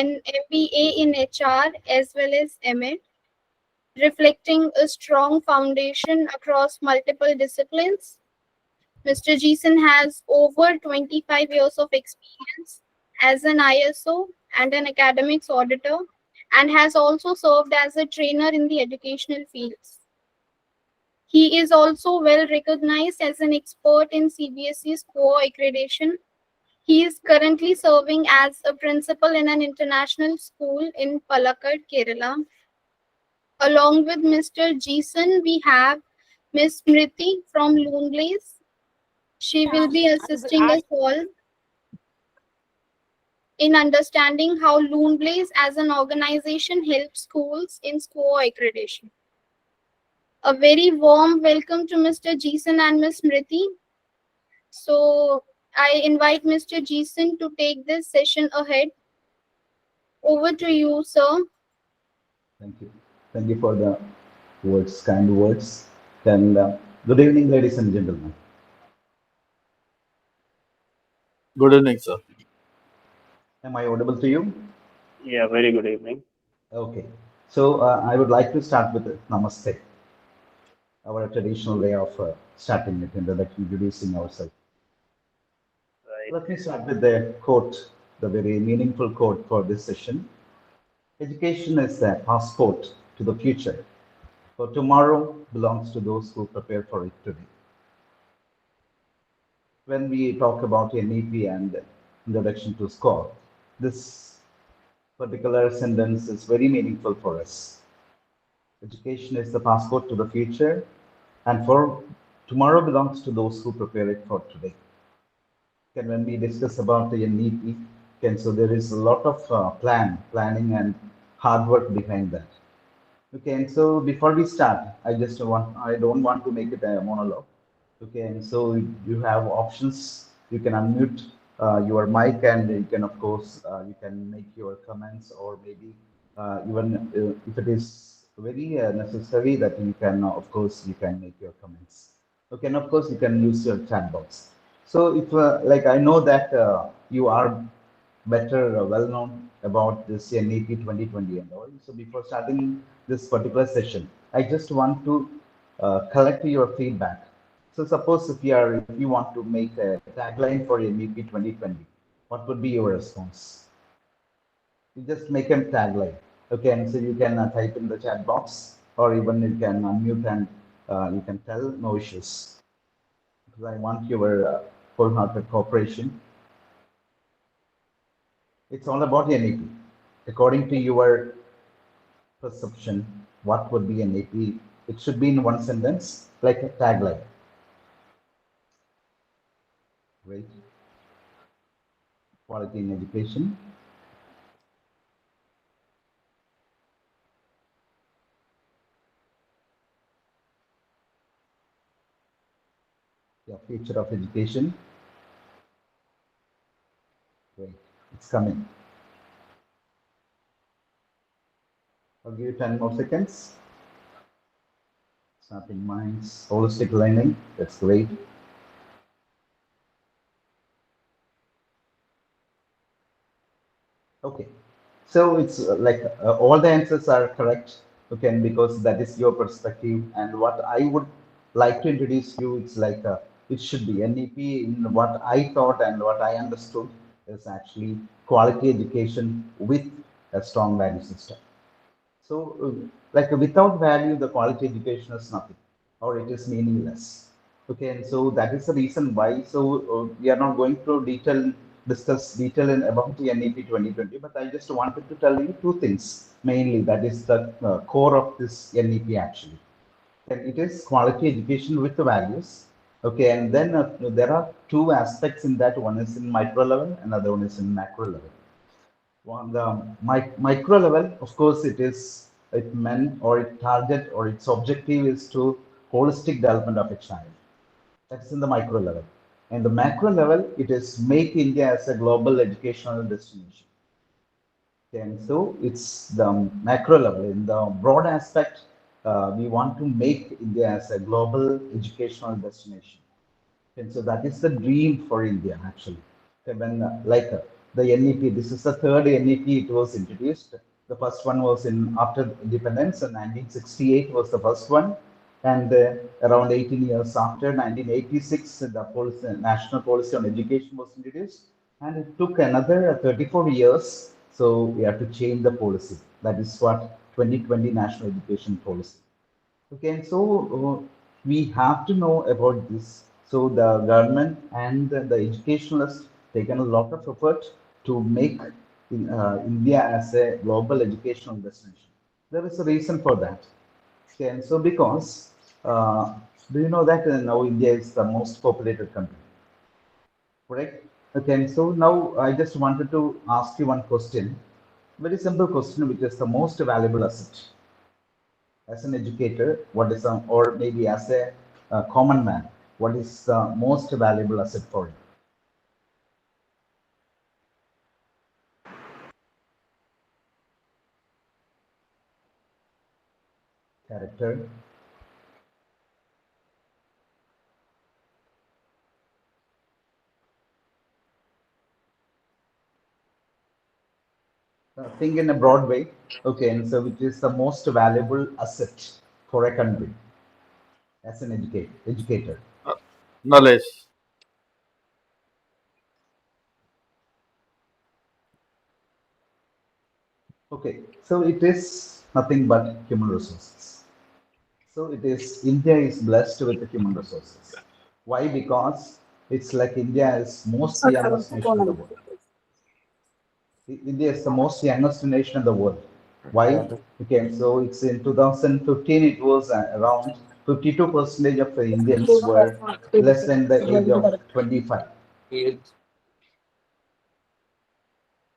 an MBA in HR as well as MA, reflecting a strong foundation across multiple disciplines. Mr. Jeeson has over 25 years of experience as an ISO and an academics auditor, and has also served as a trainer in the educational fields. He is also well recognized as an expert in CBSE SQAA accreditation. He is currently serving as a principal in an international school in Palakkad, Kerala. Along with Mr. Jeeson, we have Ms. Smriti from Luneblaze. She will be assisting us all in understanding how Luneblaze as an organization helps schools in SQAA accreditation. A very warm welcome to Mr. Jeeson and Ms. Smriti. So I invite Mr. Jeeson to take this session ahead. Over to you, sir. Thank you. Thank you for the words, kind words. And good evening, ladies and gentlemen. Good evening, sir. Am I audible to you? Yeah, very good evening. Okay. So I would like to start with Namaste, our traditional way of starting it, introducing ourselves. Right. Let me start with the quote, the very meaningful quote for this session. Education is a passport to the future, for tomorrow belongs to those who prepare for it today. When we talk about NEP and introduction to SQAA, this particular sentence is very meaningful for us. Education is the passport to the future, and for tomorrow belongs to those who prepare it for today. And when we discuss about the NEP, so there is a lot of planning and hard work behind that. Okay, and so before we start, I don't want to make it a monologue. Okay, and so you have options. You can unmute your mic, and you can, of course, you can make your comments, or maybe even if it is very necessary, that you can, of course, you can make your comments. Okay, and of course, you can use your chat box. So if, like, I know that you are better well known about this NEP 2020 and all. So before starting this particular session, I just want to collect your feedback. So suppose if you want to make a tagline for NEP 2020, what would be your response? You just make a tagline. Okay, and so you can type in the chat box, or even you can unmute and you can tell, no issues. Because I want your wholehearted cooperation. It's all about NEP. According to your perception, what would be NEP? It should be in one sentence, like a tagline. Right? Quality in education. Yeah, future of education. Great. It's coming. I'll give you 10 more seconds. Snapping minds, holistic learning. That's great. Okay. So it's like all the answers are correct. Okay, because that is your perspective. And what I would like to introduce you, it's like it should be NEP in what I thought and what I understood is actually quality education with a strong value system. So, like without value, the quality education is nothing, or it is meaningless. Okay, and so that is the reason why. So we are not going to discuss detail in about the NEP 2020, but I just wanted to tell you two things mainly. That is the core of this NEP actually. And it is quality education with the values. Okay, and then there are two aspects in that. One is in micro level, another one is in macro level. On the micro level, of course, it meant, or it target, or its objective is to holistic development of a child. That's in the micro level. And the macro level, it is make India as a global educational destination. And so it's the macro level. In the broad aspect, we want to make India as a global educational destination. And so that is the dream for India, actually. When, like, the NEP. This is the third NEP it was introduced. The first one was in after independence, and 1968 was the first one, and around 18 years after, 1986, the national policy on education was introduced, and it took another 34 years. So we have to change the policy. That is what 2020 National Education Policy. Okay, and so we have to know about this. So the government and the educationalists taken a lot of effort to make India as a global educational destination. There is a reason for that. Okay, and so because do you know that now India is the most populated country, correct? Okay, and so now I just wanted to ask you one question, very simple question, which is the most valuable asset as an educator, what is or maybe as a common man, what is the most valuable asset for you? Character. Think in a broad way. Okay, and so which is the most valuable asset for a country as an educator? Knowledge. Okay, so it is nothing but human resources. So it is India is blessed with the human resources. Why? Because it's like India is most youngest nation in the world. India is the most youngest nation in the world. Why? Okay, so it's in 2015, it was around 52% of the Indians were less than the age of 25.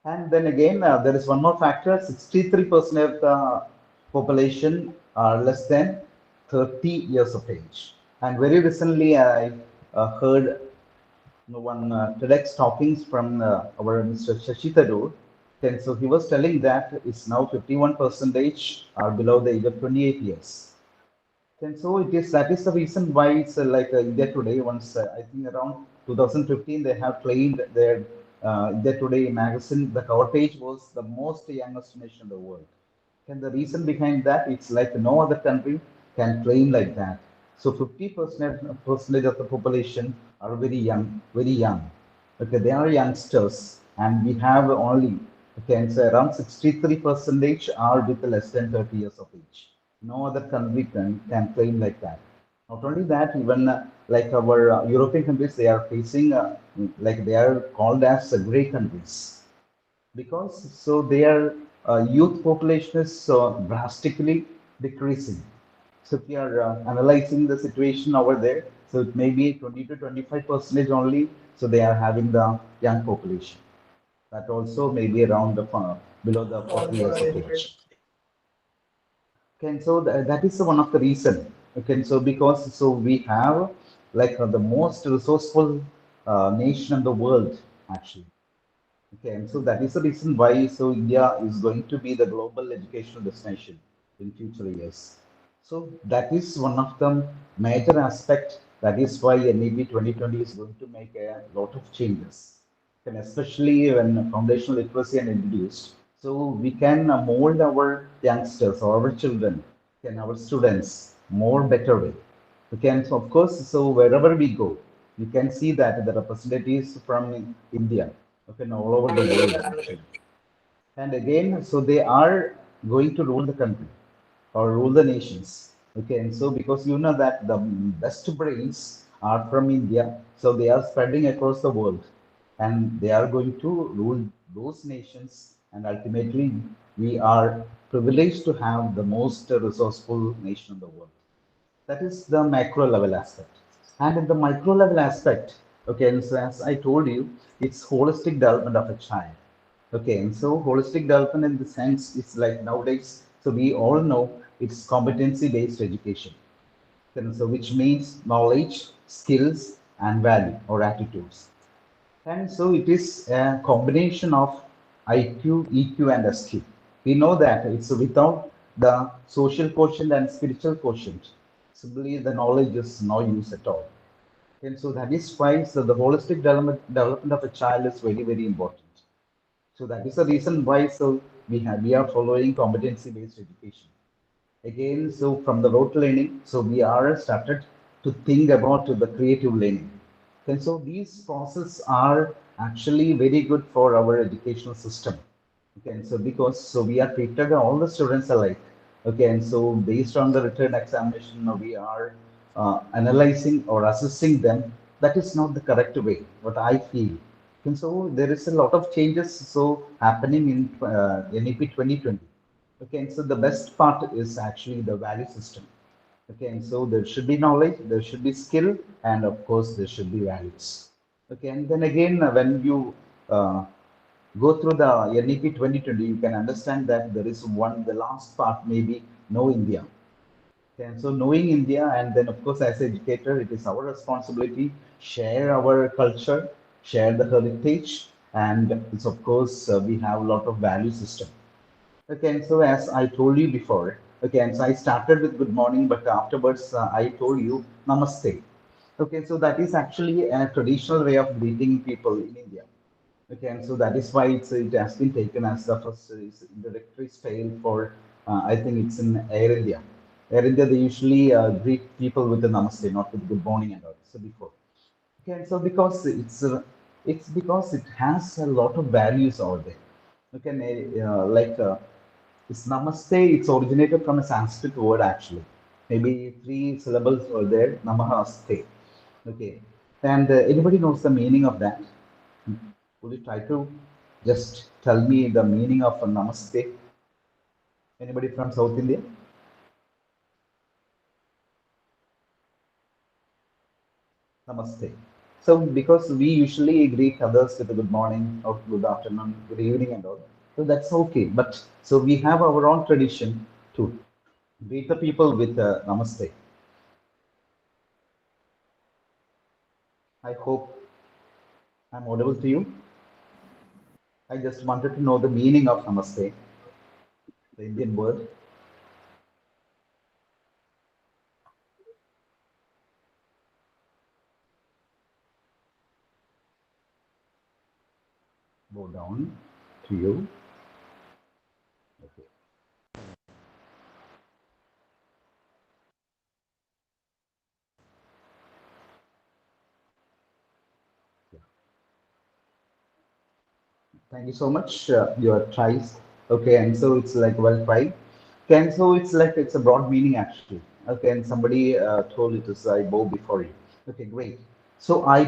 And then again, there is one more factor, 63% of the population are less than 30 years of age. And very recently, I heard one TEDx talkings from our Mr. Shashi Tharoor. And so he was telling that it's now 51% are below the age of 28 years. And so it is that is the reason why it's like India Today. Once I think around 2015 they have claimed their India Today magazine. The cover page was the most youngest nation in the world. And the reason behind that, it's like no other country can claim like that. So 50% of the population are very young, very young. Okay, they are youngsters, and we have only okay, so around 63% are with less than 30 years of age. No other country can claim like that. Not only that, even like our European countries, they are facing like they are called as grey countries because so their youth population is drastically decreasing. So if we are analyzing the situation over there, so it may be 20 to 25% only. So they are having the young population. That also may be around the below the 40 years of age. Okay, and so that is one of the reason. Okay, so because so we have like the most resourceful nation in the world actually. Okay, and so that is the reason why so India is going to be the global educational destination in future years. So that is one of the major aspect. That is why NEP 2020 is going to make a lot of changes, and especially when foundational literacy are introduced. So we can mold our youngsters or our children, can our students more better way. Okay, and so of course, so wherever we go, you can see that the representatives from India, okay, all over the world actually. And again, so they are going to rule the country or rule the nations. Okay, and so because you know that the best brains are from India, so they are spreading across the world and they are going to rule those nations. And ultimately, we are privileged to have the most resourceful nation in the world. That is the macro level aspect. And in the micro level aspect, okay, and so as I told you, it's holistic development of a child. Okay, and so holistic development in the sense it's like nowadays, so we all know it's competency based education. And so which means knowledge, skills, and value or attitudes. And so it is a combination of IQ, EQ, and SQ. We know that it's without the social quotient and spiritual quotient. Simply the knowledge is no use at all. And so that is why so the holistic development of a child is very, very important. So that is the reason why we are following competency-based education. Again, so from the rote learning, so we are started to think about the creative learning. And so these processes are actually very good for our educational system. Okay, and so because we are treated all the students alike. Okay, and so based on the written examination, we are analyzing or assessing them. That is not the correct way. What I feel. And so there is a lot of changes so happening in NEP 2020. Okay, and so the best part is actually the value system. Okay, and so there should be knowledge, there should be skill, and of course there should be values. Okay, and then again, when you go through the NEP 2020, you can understand that there is the last part maybe know India. Okay, and so knowing India, and then of course as educator, it is our responsibility share our culture, share the heritage, and it's of course we have a lot of value system. Okay, and so as I told you before, okay, and so I started with good morning, but afterwards I told you namaste. Okay, so that is actually a traditional way of greeting people in India. Okay, and so that is why it has been taken as the first introductory style for, I think it's in Air India. Air India, they usually greet people with the namaste, not with good morning and all. So before. Okay, and so because it's because it has a lot of values over there. Okay, this namaste, it's originated from a Sanskrit word actually. Maybe three syllables were there, namaste. Okay, and anybody knows the meaning of that? Would you try to just tell me the meaning of a namaste? Anybody from South India? Namaste. So, because we usually greet others with a good morning or good afternoon, good evening, and all, so that's okay. But so we have our own tradition to greet the people with namaste. I hope I'm audible to you. I just wanted to know the meaning of namaste, the Indian word. Go down to you. Okay. Thank you so much. Your tries. Okay, and so it's like well tried. Okay, and so it's like it's a broad meaning actually. Okay, and somebody told it is I bow before you. Okay, great. So I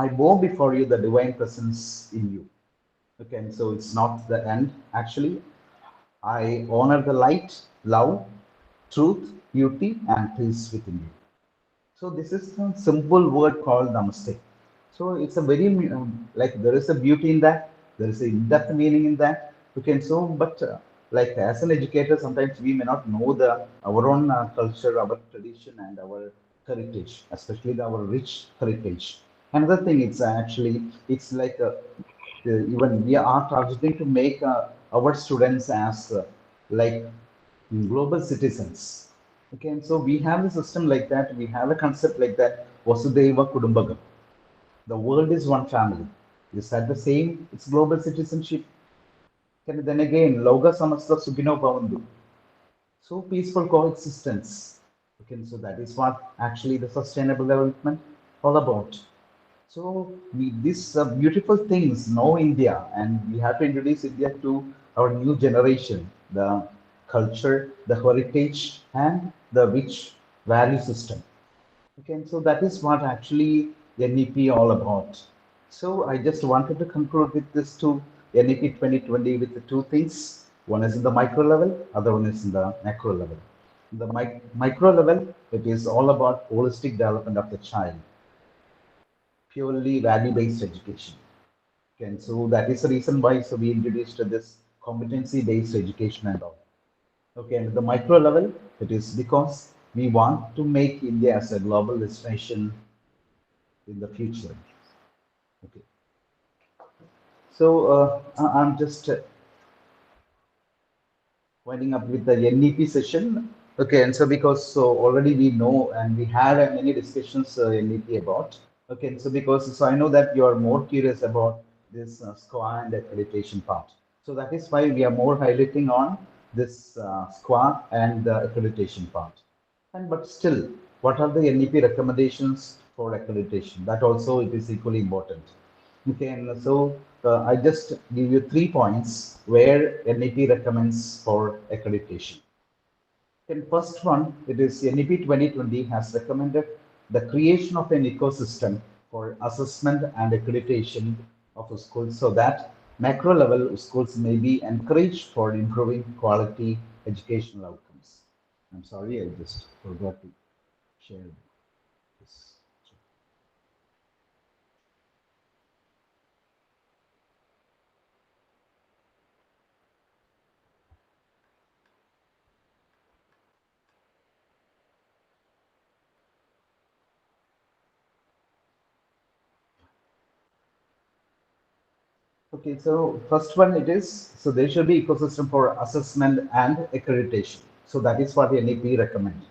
bow before you the divine presence in you. Okay, and so it's not the end actually. I honor the light, love, truth, beauty, and peace within you. So this is a simple word called namaste. So it's a very like there is a beauty in that. There is a in-depth meaning in that. Okay, so but like as an educator, sometimes we may not know the our own culture, our tradition, and our heritage, especially our rich heritage. Another thing, it's actually it's like even we are targeting to make our students as like global citizens. Okay, and so we have a system like that. We have a concept like that. Vasudeva Kudumbakam. The world is one family. Is that the same? It's global citizenship. And then again, Loga Samasta Sugino Bhavandu. So peaceful coexistence. Okay, so that is what actually the sustainable development all about. So these beautiful things know India, and we have to introduce India to our new generation, the culture, the heritage, and the rich value system. Okay, and so that is what actually NEP all about. So I just wanted to conclude with this two NEP 2020 with the two things. One is in the micro level, other one is in the macro level. In the micro level, it is all about holistic development of the child, purely value-based education. And so that is the reason why so we introduced this competency-based education and all. Okay, and at the micro level, it is because we want to make India as a global destination in the future. Okay, so I'm just winding up with the NEP session. Okay, and so because so already we know and we had many discussions NEP about. Okay, so because so I know that you are more curious about this SQAA and accreditation part. So that is why we are more highlighting on this SQAA and the accreditation part. And but still, what are the NEP recommendations for accreditation? That also it is equally important. Okay, and so I just give you 3 points where NEP recommends for accreditation. In first one, it is NEP 2020 has recommended the creation of an ecosystem for assessment and accreditation of schools so that macro level schools may be encouraged for improving quality educational outcomes. I'm sorry, I just forgot to share this. Okay, so first one it is, so there should be ecosystem for assessment and accreditation. So that is what the NEP recommend.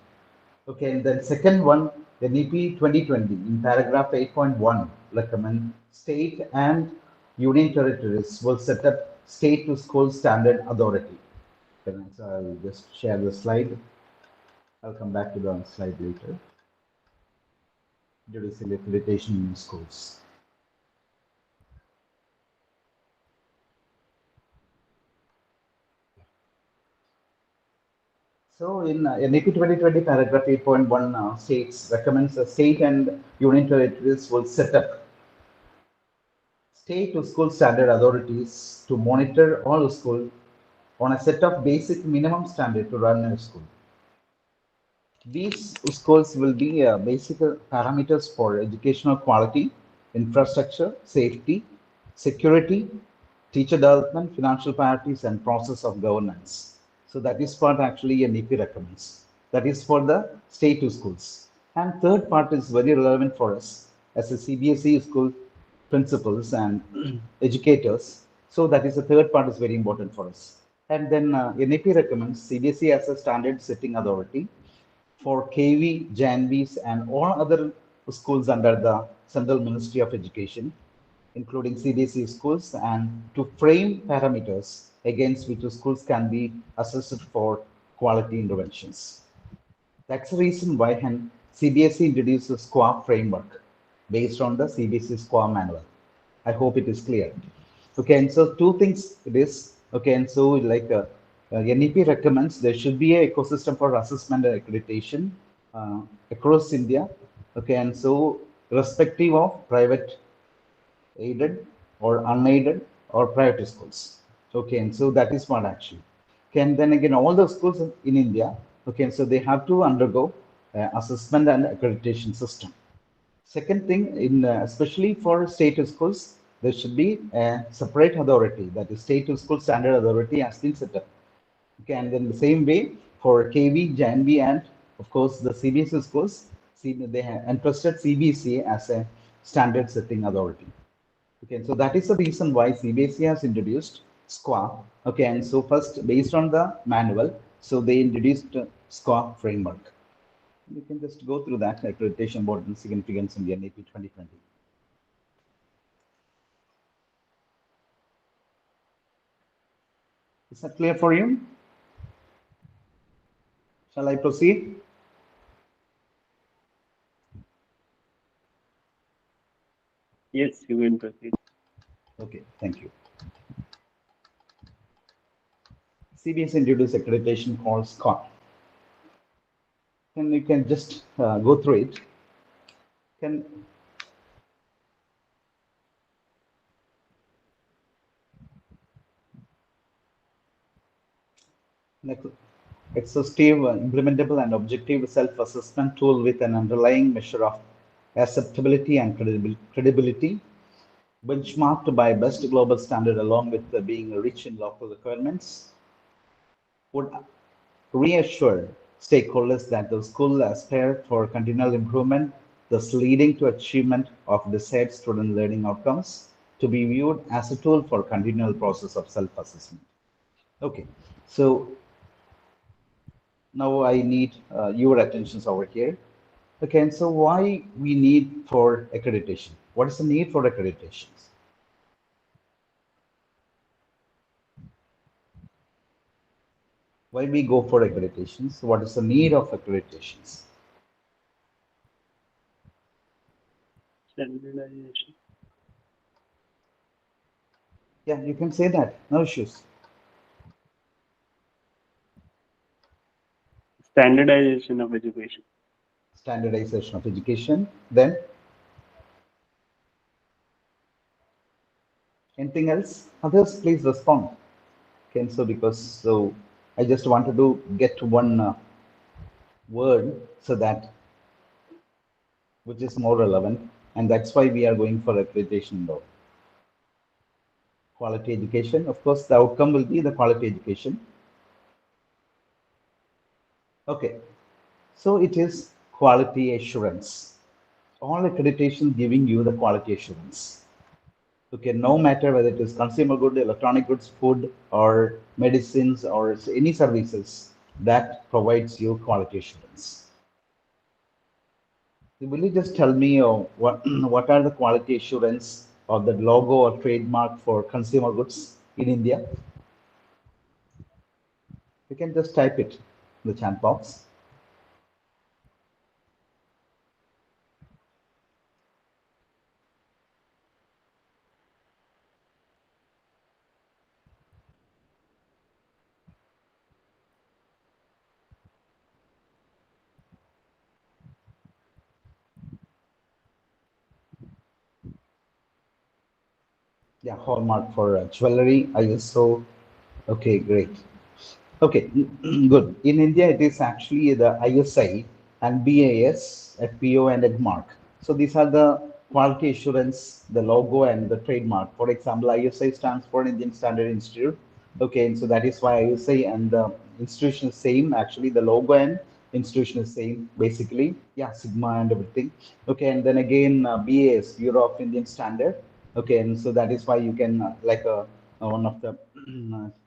Okay, and then second one, the NEP 2020 in paragraph 8.1 recommend state and union territories will set up state to school standard authority. Okay, so I'll just share the slide. I'll come back to the slide later. Judicial accreditation in schools. So in NEP 2020 paragraph 8.1 states recommends the state and union territories will set up state to school standard authorities to monitor all schools on a set of basic minimum standard to run a school. These schools will be basic parameters for educational quality, infrastructure, safety, security, teacher development, financial priorities, and process of governance. So that is what actually NEP recommends. That is for the state to schools. And third part is very relevant for us as a CBSE school principals and educators. So that is the third part is very important for us. And then NEP recommends CBSE as a standard setting authority for KV, JANVs, and all other schools under the Central Ministry of Education, including CBSE schools, and to frame parameters against which schools can be assessed for quality interventions. That's the reason why CBSE introduced a SQAAF framework based on the CBSE SQAA manual. I hope it is clear. Okay, and so two things it is. Okay, and so like NEP recommends there should be an ecosystem for assessment and accreditation across India. Okay, and so irrespective of private, aided, or unaided, or private schools. Okay, and so that is what actually. Okay, and then again, all the schools in India. Okay, so they have to undergo assessment and accreditation system. Second thing, in especially for state schools, there should be a separate authority, that is state school standard authority has been set up. Okay, and then the same way for KV, JANV, and of course the CBSE schools, they have entrusted CBSE as a standard setting authority. Okay, so that is the reason why CBSE has introduced SQAA. Okay, and so first based on the manual, so they introduced SQAA framework. You can just go through that accreditation board and significance in the NAP 2020. Is that clear for you? Shall I proceed? Yes, you will proceed. Okay, thank you. CBS introduced accreditation called SQAA. And you can just go through it. Exhaustive, implementable, and objective self-assessment tool with an underlying measure of acceptability and credibility, benchmarked by best global standard along with being rich in local requirements, would reassure stakeholders that the school aspires for continual improvement, thus leading to achievement of desired student learning outcomes, to be viewed as a tool for continual process of self-assessment. Okay, so now I need your attentions over here. Okay, and so why we need for accreditation? What is the need for accreditations? Why we go for accreditations? What is the need of accreditations? Standardization. Yeah, you can say that. No issues. Standardization of education. Standardization of education. Then anything else? Others, please respond. Okay, so I just wanted to get to one word so that which is more relevant, and that's why we are going for accreditation though. Quality education, of course, the outcome will be the quality education. Okay, so it is quality assurance. All accreditation giving you the quality assurance. Okay, no matter whether it is consumer good, electronic goods, food, or medicines, or any services that provides you quality assurance. Will you just tell me what what are the quality assurance of the logo or trademark for consumer goods in India? You can just type it in the chat box. Yeah, hallmark for jewelry, ISO. Okay, great. Okay, good. In India, it is actually the ISI and BAS, FPO, and EDMARC. So these are the quality assurance, the logo, and the trademark. For example, ISI stands for Indian Standard Institute. Okay, and so that is why ISI and the institution is same. Actually, the logo and institution is same, basically. Yeah, Sigma and everything. Okay, and then again, BAS, Bureau of Indian Standard. Okay, and so that is why you can, one of the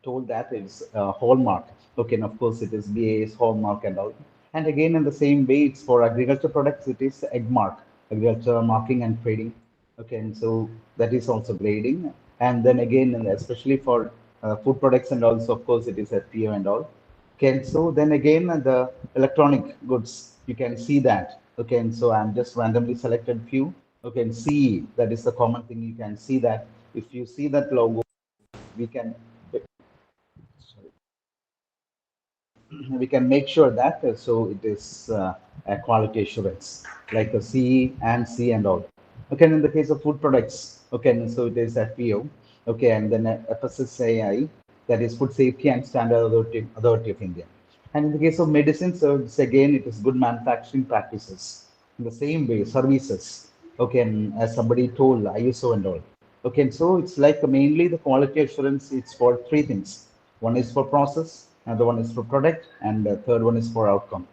told that it's hallmark. Okay, and of course it is BAS hallmark and all. And again, in the same way, it's for agriculture products, it is EGMARC, agriculture marking and trading. Okay, and so that is also grading. And then again, and especially for food products and also, of course, it is FPO and all. Okay, and so then again, the electronic goods, you can see that. Okay, and so I'm just randomly selected few. Okay, and see, that is the common thing. You can see that if you see that logo, we can we can make sure that so it is a quality assurance like a C and C and all. Okay, and in the case of food products, okay, and so it is FPO, okay, and then FSSAI, that is Food Safety and Standard Authority of India. And in the case of medicine, so it's again it is good manufacturing practices. In the same way, services, okay, and as somebody told, ISO and all. Okay, and so it's like mainly the quality assurance. It's for three things. One is for process, another one is for product, and the third one is for outcome.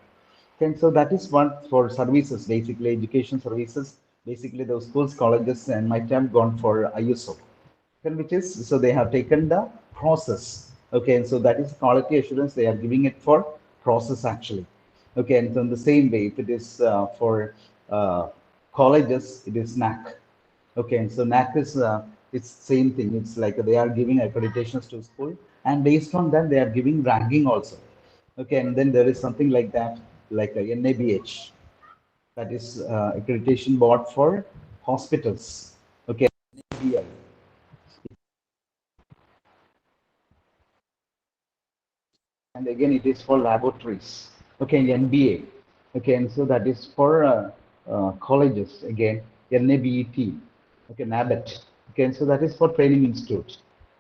Okay, and so that is what for services, basically education services. Basically, those schools, colleges, and might have gone for ISO, and which is so they have taken the process. Okay, and so that is quality assurance. They are giving it for process actually. Okay, and so in the same way, if it is for colleges, it is NAC. Okay, and so NAC is it's same thing. It's like they are giving accreditations to school, and based on that, they are giving ranking also. Okay, and then there is something like that, like a NABH, that is accreditation board for hospitals. Okay, NABI. And again it is for laboratories. Okay, NBA. Okay, and so that is for colleges again, NABET. Okay, NABET. Okay, and so that is for training institute.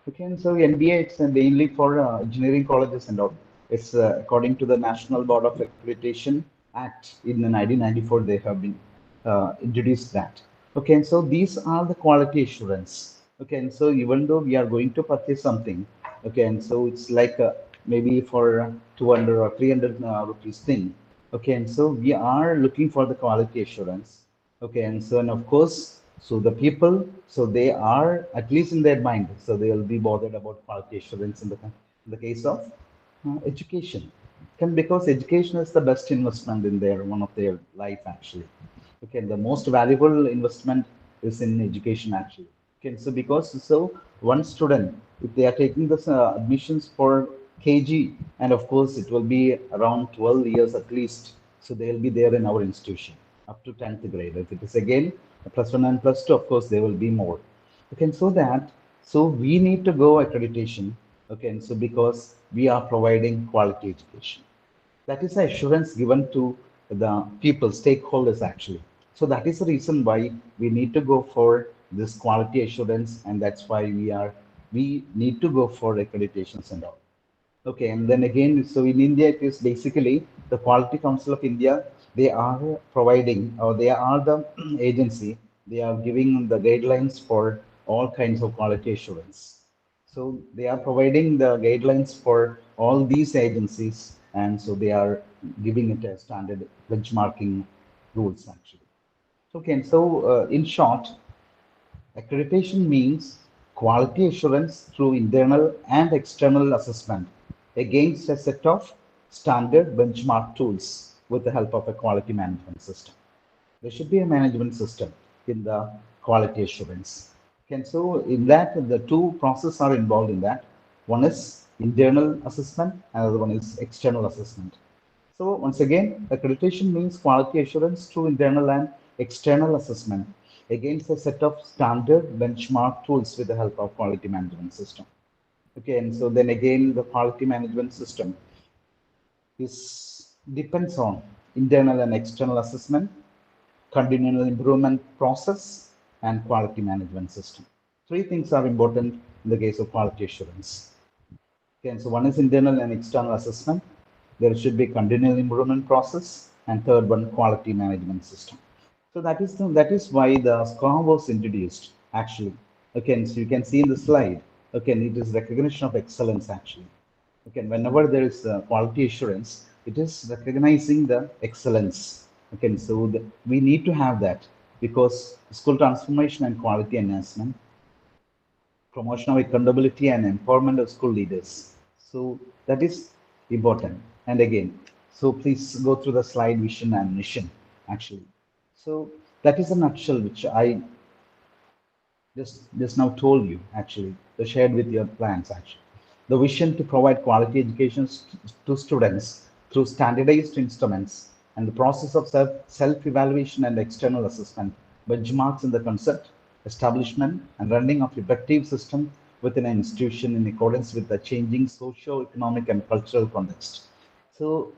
Okay, and so NBA it's mainly for engineering colleges and all. It's according to the National Board of Accreditation Act in the 1994 they have been introduced that. Okay, and so these are the quality assurance. Okay, and so even though we are going to purchase something, okay, and so it's like maybe for 200 or 300 rupees thing. Okay, and so we are looking for the quality assurance. Okay, and so and of course, so the people, so they are at least in their mind, so they will be bothered about quality assurance in the case of education. Can because education is the best investment in their one of their life actually. Okay, the most valuable investment is in education actually. Okay, so because so one student, if they are taking this admissions for KG, and of course it will be around 12 years at least. So they'll be there in our institution up to 10th grade. If it is again a +1 and +2, of course there will be more. Okay, so we need to go accreditation. Okay, and so because we are providing quality education. That is the assurance given to the people, stakeholders actually. So that is the reason why we need to go for this quality assurance, and that's why we need to go for accreditations and all. Okay, and then again, so in India, it is basically the Quality Council of India. They are providing, or they are the agency. They are giving the guidelines for all kinds of quality assurance. So they are providing the guidelines for all these agencies, and so they are giving it a standard benchmarking rules actually. Okay, and so in short, accreditation means quality assurance through internal and external assessment against a set of standard benchmark tools with the help of a quality management system. There should be a management system in the quality assurance. And so in that, the two processes are involved in that. One is internal assessment, another one is external assessment. So once again, accreditation means quality assurance through internal and external assessment against a set of standard benchmark tools with the help of quality management system. Okay, and so then again, the quality management system is depends on internal and external assessment, continual improvement process, and quality management system. Three things are important in the case of quality assurance. Okay, so one is internal and external assessment. There should be continual improvement process, and third one, quality management system. So that is why the SQAA was introduced actually. Okay, so you can see in the slide. Okay, it is recognition of excellence actually. Okay, whenever there is quality assurance, it is recognizing the excellence. Okay, so we need to have that because school transformation and quality enhancement, promotion of accountability and empowerment of school leaders. So that is important. And again, so please go through the slide vision and mission actually. So that is a nutshell which I just now told you actually, shared with your plans actually. The vision to provide quality education to students through standardized instruments and the process of self-evaluation and external assessment, benchmarks in the concept, establishment and running of effective system within an institution in accordance with the changing socio-economic and cultural context. So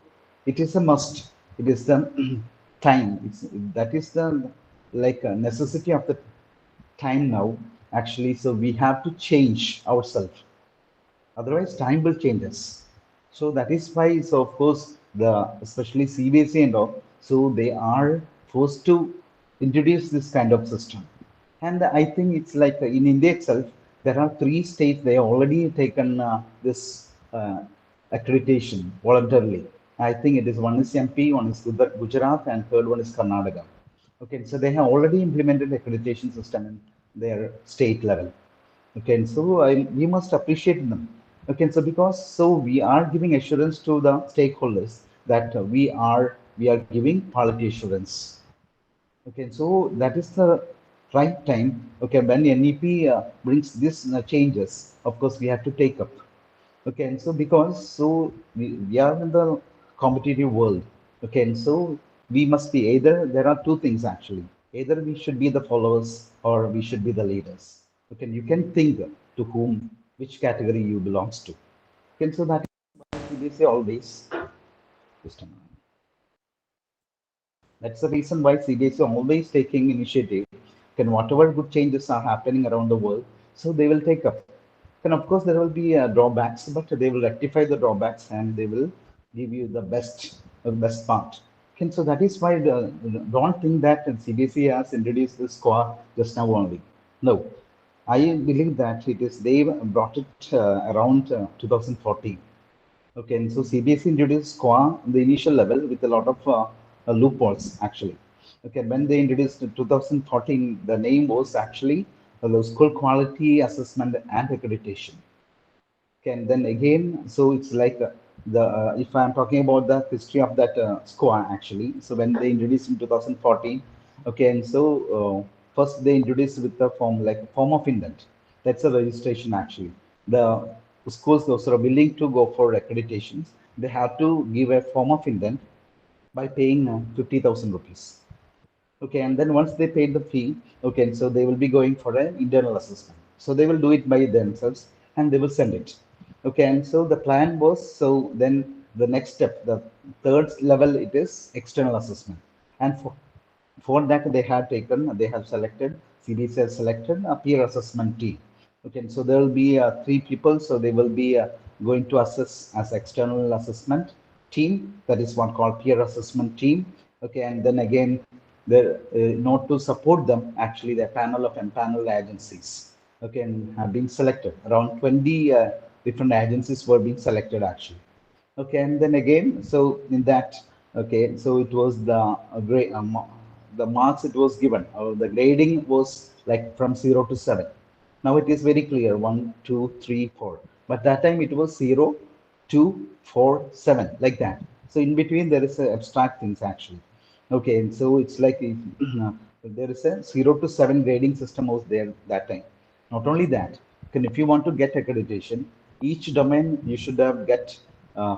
it is a must. It is the time. That is the like necessity of the time now actually. So we have to change ourselves, otherwise time will change us. So that is why, so of course, the especially CBSE and all, so they are forced to introduce this kind of system. And I think it's like in India itself, there are three states they have already taken this accreditation voluntarily. I think it is one is MP, one is Gujarat, and third one is Karnataka. Okay, so they have already implemented accreditation system in their state level. Okay, and so we must appreciate them. Okay, so because so we are giving assurance to the stakeholders that we are giving quality assurance. Okay, so that is the right time. Okay, when NEP brings this changes, of course we have to take up. Okay, and so because so we are in the competitive world. Okay, and so we must be either, there are two things actually, either we should be the followers or we should be the leaders. Okay, you can think to whom, which category you belongs to. Okay, so that is we say always. Just a moment. That's the reason why CBSE always taking initiative. Can whatever good changes are happening around the world, so they will take up. And of course, there will be drawbacks, but they will rectify the drawbacks and they will give you the best part. And so that is why don't think that CBSE has introduced this score just now only. No, I believe that it is they brought it around 2014. Okay, and so CBSE introduced SQAA on the initial level with a lot of loopholes actually. Okay, when they introduced in 2014, the name was actually the School Quality Assessment and Accreditation. Okay, and then again, so it's like the if I'm talking about the history of that SQAA actually. So when they introduced in 2014, okay, and so first they introduced with the form like form of intent. That's a registration actually. The schools, those who are willing to go for accreditations, they have to give a form of intent by paying 50,000 rupees. Okay, and then once they paid the fee, okay, so they will be going for an internal assessment. So they will do it by themselves and they will send it. Okay, and so the plan was, so then the next step, the third level, it is external assessment. And for that they have selected, CBSE has selected a peer assessment team. Okay, so there will be three people, so they will be going to assess as external assessment team, that is one called peer assessment team. Okay, and then again, the not to support them, actually the panel of empaneled agencies, okay, and have been selected. Around 20 different agencies were being selected actually. Okay, and then again, so in that, okay, so it was grade, the marks it was given, or the grading was like from 0 to 7. Now it is very clear, 1, 2, 3, 4. But that time it was 0, 2, 4, 7, like that. So in between there is a abstract things actually. Okay, and so it's like if, there is a 0 to 7 grading system was there that time. Not only that, if you want to get accreditation, each domain you should have get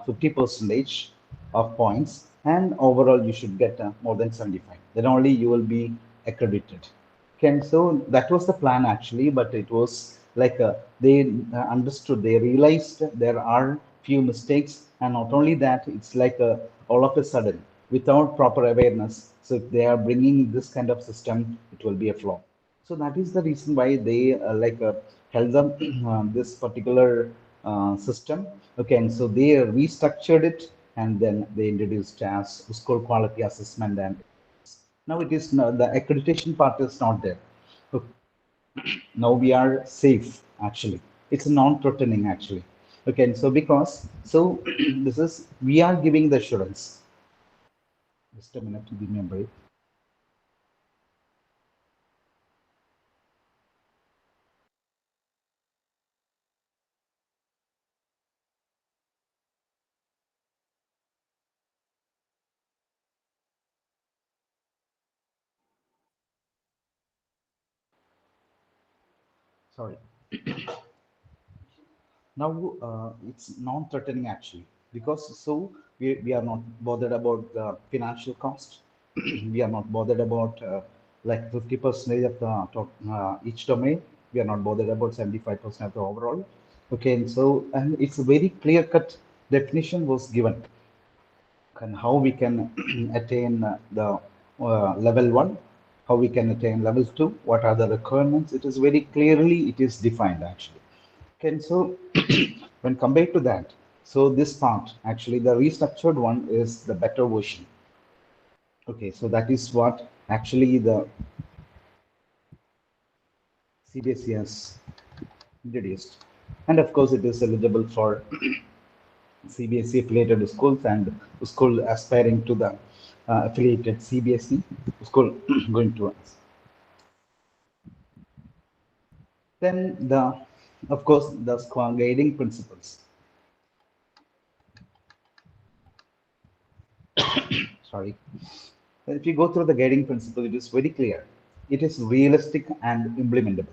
50 percentage of points, and overall you should get more than 75. Then only you will be accredited. Okay, so that was the plan actually, but it was like they understood, they realized there are few mistakes, and not only that, it's like all of a sudden, without proper awareness. So if they are bringing this kind of system, it will be a flaw. So that is the reason why they held them this particular system. Okay, and so they restructured it, and then they introduced as school quality assessment, and now it is the accreditation part is not there. So now we are safe actually. It's non-threatening actually. Okay, and so because so this is we are giving the assurance. Just a minute, give me a break. Sorry. Now it's non-threatening actually, because so we are not bothered about the financial cost. We are not bothered about like 50% of the each domain. We are not bothered about 75% of the overall. Okay, and so and it's a very clear-cut definition was given, and how we can attain the level 1, how we can attain level 2, what are the requirements. It is very clearly it is defined actually. Okay, so when compared to that, so this part actually the restructured one is the better version. Okay, so that is what actually the CBSE has introduced, and of course it is eligible for CBSE affiliated schools and school aspiring to the affiliated CBSE school going to us. Then the, of course, the SQAA guiding principles. Sorry. If you go through the guiding principle, it is very clear. It is realistic and implementable.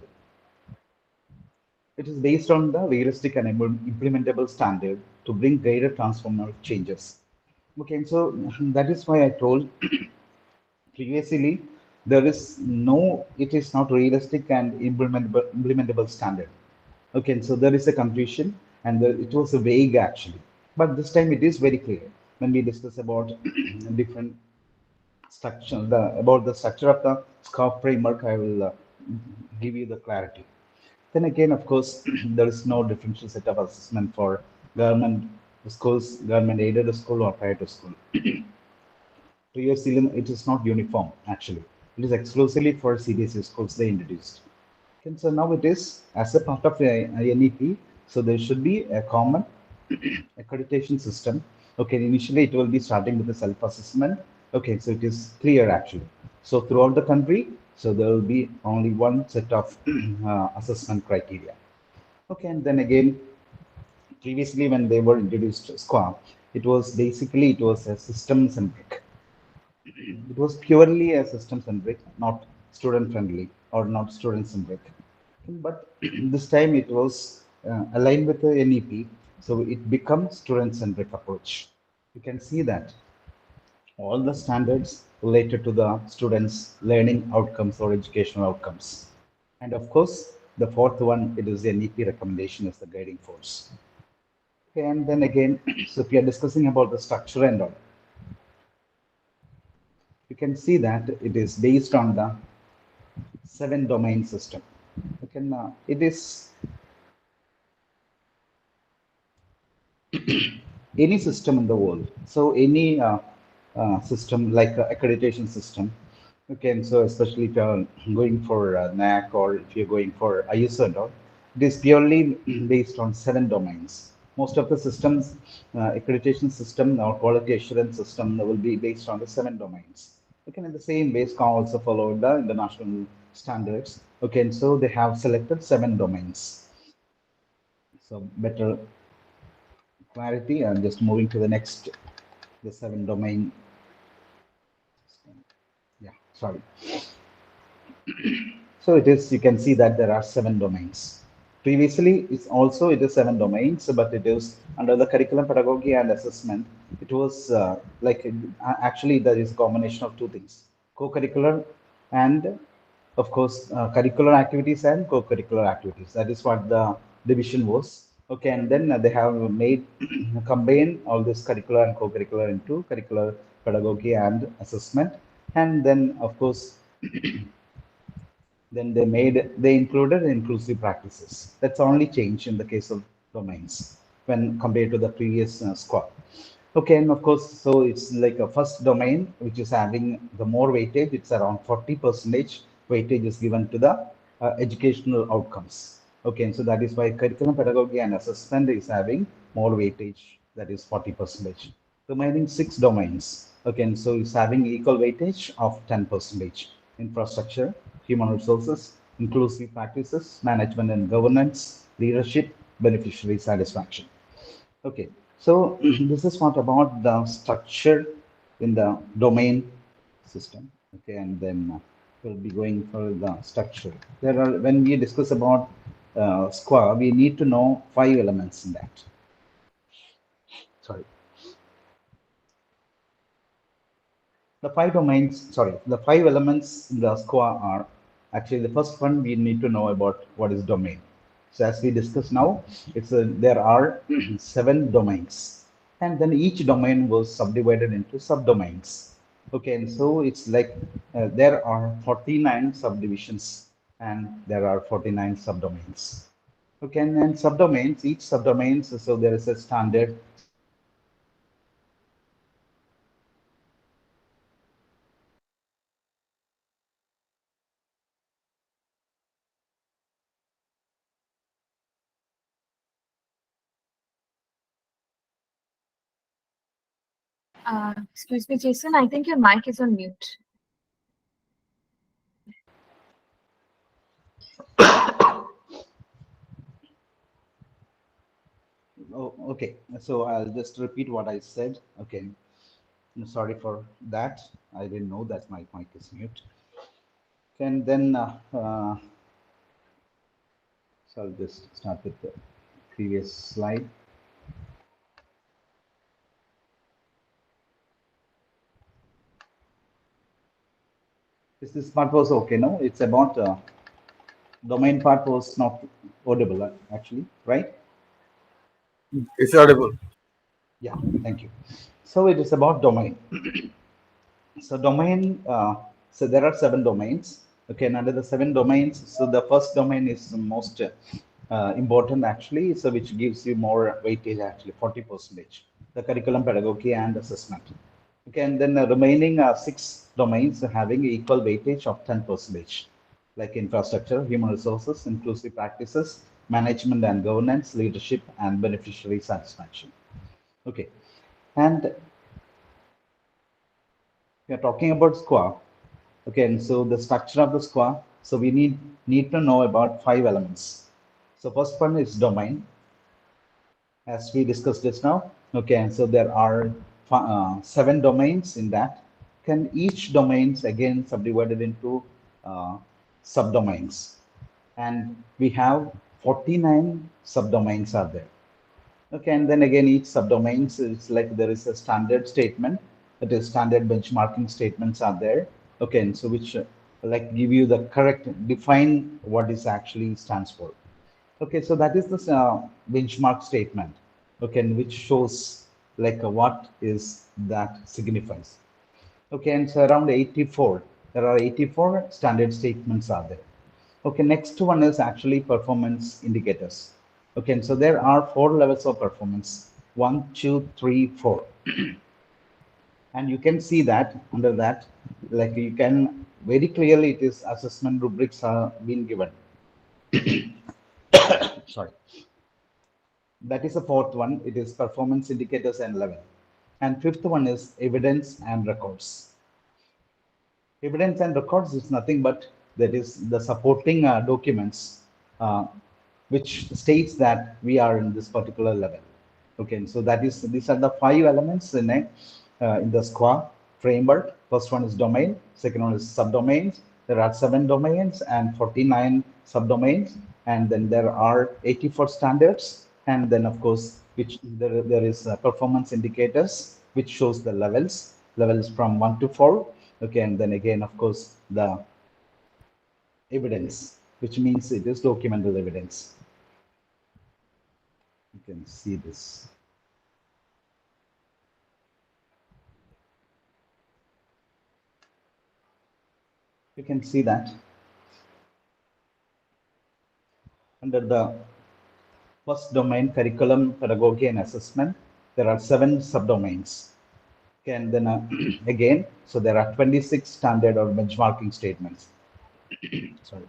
It is based on the realistic and implementable standard to bring greater transformative changes. Okay, so that is why I told previously there is no, it is not realistic and implementable standard. Okay, so there is a confusion, and it was a vague actually, but this time it is very clear when we discuss about different structure, about the structure of the SQAAF framework. I will give you the clarity. Then again, of course, there is no differential set of assessment for government schools, government aided school or private school. Previously, it is not uniform actually. It is exclusively for CBSE schools they introduced. Okay, so now it is as a part of a NEP, so there should be a common accreditation system. Okay, initially it will be starting with the self-assessment. Okay, so it is clear actually. So throughout the country, so there will be only one set of assessment criteria. Okay, and then again, previously when they were introduced SQAA, it was basically it was a system centric. It was purely a system centric, not student friendly or not student centric. But this time it was aligned with the NEP, so it becomes student-centric approach. You can see that all the standards related to the students' learning outcomes or educational outcomes. And of course, the fourth one, it is the NEP recommendation as the guiding force. Okay, and then again, so if we are discussing about the structure and all, you can see that it is based on the 7-domain system. Okay, it is any system in the world. So any system like accreditation system. Okay, and so especially if you're going for NAC or if you're going for ISO and all, it is purely based on 7 domains. Most of the systems, accreditation system or quality assurance system will be based on the 7 domains. Okay, in the same way, SQAA also followed the international standards. Okay, and so they have selected 7 domains. So better clarity. I'm just moving to the next, the 7 domain. Yeah, sorry. So it is, you can see that there are 7 domains. Previously, it is 7 domains, but it is under the curriculum, pedagogy, and assessment. It was actually there is a combination of two things: co-curricular and, of course, curricular activities and co-curricular activities. That is what the division was. Okay, and then they have made combine all this curricular and co-curricular into curricular, pedagogy, and assessment. And then, of course, then they included inclusive practices. That's only change in the case of domains when compared to the previous squad. Okay, and of course, so it's like a first domain which is having the more weightage. It's around 40% weightage is given to the educational outcomes. Okay, and so that is why curriculum, pedagogy, and assessment is having more weightage, that is 40%. Remaining 6 domains, okay, and so it's having equal weightage of 10%. Infrastructure, human resources, inclusive practices, management and governance, leadership, beneficiary satisfaction. Okay, so this is what about the structure in the domain system. Okay, and then we'll be going for the structure. There are, when we discuss about SQAA, we need to know 5 elements in that. Sorry. The 5 elements in the SQAA are actually, the first one we need to know about what is domain. So as we discuss now, there are 7 domains, and then each domain was subdivided into subdomains. Okay, and so it's like there are 49 subdivisions and there are 49 subdomains. Okay, and subdomains, each subdomains, so there is a standard. Excuse me, Jason, I think your mic is on mute. Oh, okay, so I'll just repeat what I said. Okay, I'm sorry for that. I didn't know that my mic is mute. And then, so I'll just start with the previous slide. This part was okay, no? It's about domain part was not audible, actually, right? It's audible. Yeah, thank you. So it is about domain. So domain, so there are 7 domains. Okay, and under the 7 domains, so the first domain is the most important actually, so which gives you more weightage actually, 40%. The curriculum, pedagogy, and assessment. Okay, and then the remaining 6 domains are having equal weightage of 10%, like infrastructure, human resources, inclusive practices, management and governance, leadership, and beneficiary satisfaction. Okay, and we are talking about SQAA. Okay, and so the structure of the SQAA. So we need to know about 5 elements. So first one is domain, as we discussed just now. Okay, and so there are 7 domains in that. Can each domains again subdivided into subdomains, and we have 49 subdomains are there. Okay, and then again, each subdomains is like there is a standard statement, that is standard benchmarking statements are there. Okay, and so which like give you the correct, define what is actually stands for. Okay, so that is the benchmark statement. Okay, and which shows like what is that signifies. Okay, and so around 84, there are 84 standard statements are there. Okay, next one is actually performance indicators. Okay, and so there are 4 levels of performance, 1, 2, 3, 4. And you can see that under that, like you can very clearly it is assessment rubrics are being given. Sorry. That is the 4th one. It is performance indicators and level. And 5th one is evidence and records. Evidence and records is nothing but that is the supporting documents which states that we are in this particular level. Okay, so that is, these are the 5 elements in the SQAA framework. First one is domain, second one is subdomains. There are 7 domains and 49 subdomains, and then there are 84 standards, and then of course which there is performance indicators which shows the levels from 1 to 4. Okay, and then again of course the evidence, which means it is documental evidence. You can see this. You can see that under the first domain, curriculum, pedagogy, and assessment, there are 7 subdomains. Okay, and then again, so there are 26 standard or benchmarking statements. Sorry.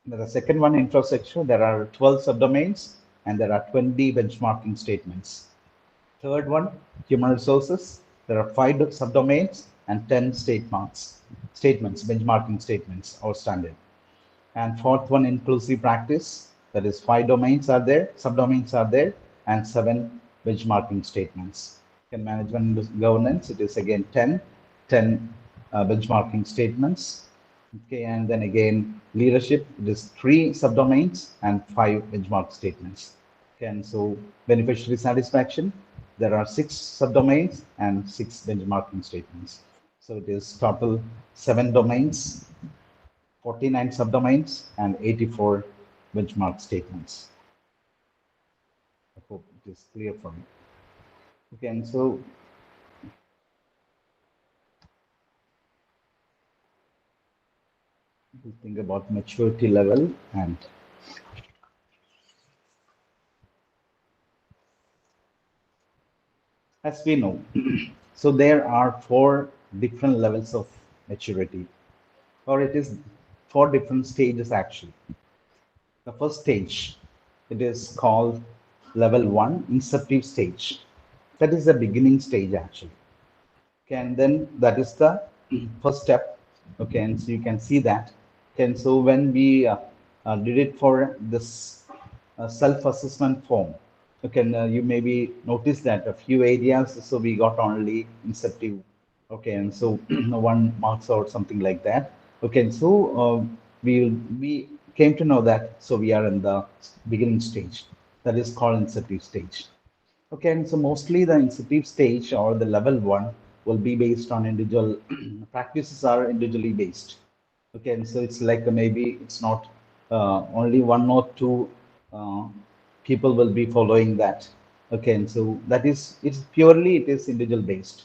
The second one, infrastructure, there are 12 subdomains and there are 20 benchmarking statements. Third one, human resources, there are 5 subdomains and 10 statements, benchmarking statements or standard. And fourth one, inclusive practice, that is 5 domains are there, subdomains are there, and 7 benchmarking statements. And management governance, it is again 10 benchmarking statements. Okay, and then again leadership, it is 3 subdomains and 5 benchmark statements. Okay, and so beneficiary satisfaction, there are 6 subdomains and 6 benchmarking statements. So it is total 7 domains, 49 subdomains, and 84 benchmark statements. I hope it is clear for me. Okay, and so we think about maturity level, and as we know, so there are 4 different levels of maturity, or it is 4 different stages actually. The first stage, it is called level 1, inceptive stage. That is the beginning stage actually. Okay, and then that is the first step. Okay, and so you can see that. Okay, and so when we did it for this self-assessment form, okay, and you maybe notice that a few areas, so we got only inceptive. Okay, and so 1 marks or something like that. Okay, and so we came to know that, so we are in the beginning stage. That is called inceptive stage. Okay, and so mostly the inceptive stage or the level 1 will be based on individual practices are individually based. Okay, and so it's like maybe it's not only 1 or 2 people will be following that. Okay, and so that is, it's purely it is individual based.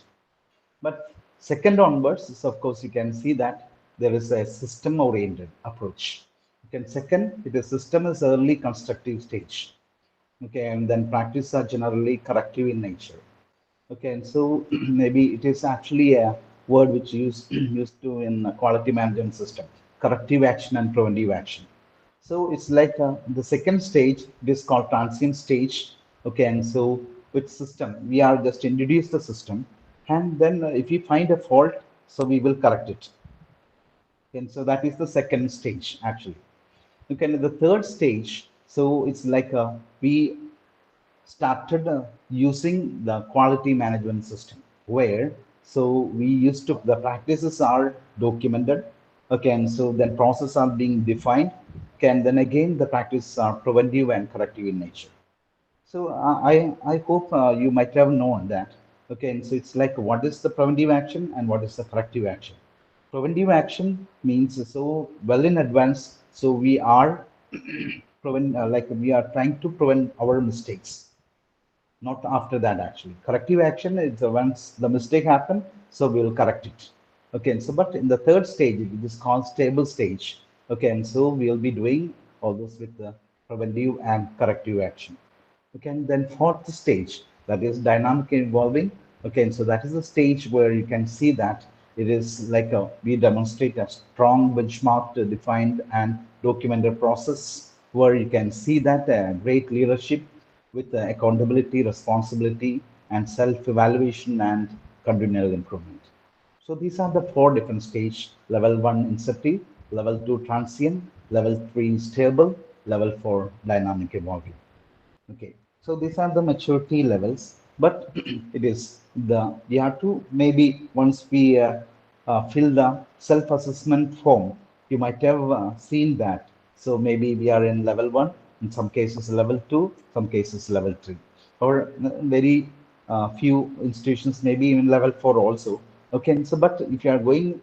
But second onwards is, of course, you can see that there is a system oriented approach. Okay, and second, it is system is early constructive stage. Okay, and then practice are generally corrective in nature. Okay, and so maybe it is actually a word which used to in a quality management system, corrective action and preventive action. So it's like the second stage, it is called transient stage. Okay, and so with system, we are just introduce the system, and then if we find a fault, so we will correct it. And so that is the second stage actually. Okay, the third stage, so it's like we started using the quality management system, where so we used to, the practices are documented. Okay, and so then processes are being defined, Okay, and then again, the practices are preventive and corrective in nature. So I hope you might have known that. Okay, and so it's like what is the preventive action and what is the corrective action. Preventive action means so well in advance. So we are like we are trying to prevent our mistakes, not after that actually. Corrective action is once the mistake happened, so we will correct it. Okay, and so but in the third stage, it is called stable stage. Okay, and so we will be doing all this with the preventive and corrective action. Okay, and then fourth stage, that is dynamic evolving. Okay, and so that is the stage where you can see that it is like we demonstrate a strong benchmark defined and documented process where you can see that great leadership with accountability, responsibility, and self-evaluation and continual improvement. So these are the four different stages: level one inceptive, level two transient, level three stable, level four dynamic evolving. Okay, so these are the maturity levels, but it is the we have to maybe once we fill the self-assessment form, you might have seen that. So maybe we are in level one, in some cases level two, some cases level three, or very few institutions maybe even level four also. Okay, so but if you are going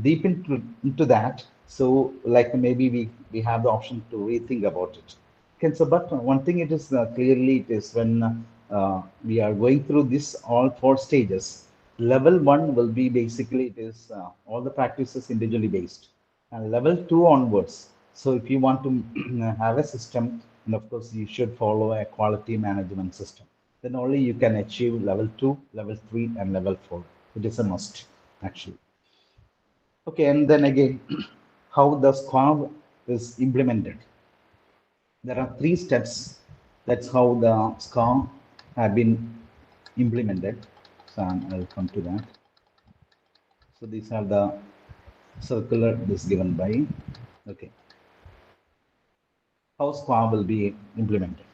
deep into that, so like maybe we have the option to rethink about it. Okay, so but one thing it is clearly it is when we are going through this all four stages. Level one will be basically it is all the practices individually based, and level two onwards. So if you want to have a system, and of course you should follow a quality management system. Then only you can achieve level two, level three, and level four. It is a must actually. Okay, and then again, how the SQAAF is implemented. There are three steps. That's how the SQAAF have been implemented. So I'll come to that. So these are the circular this given by. Okay, how SQAAF will be implemented.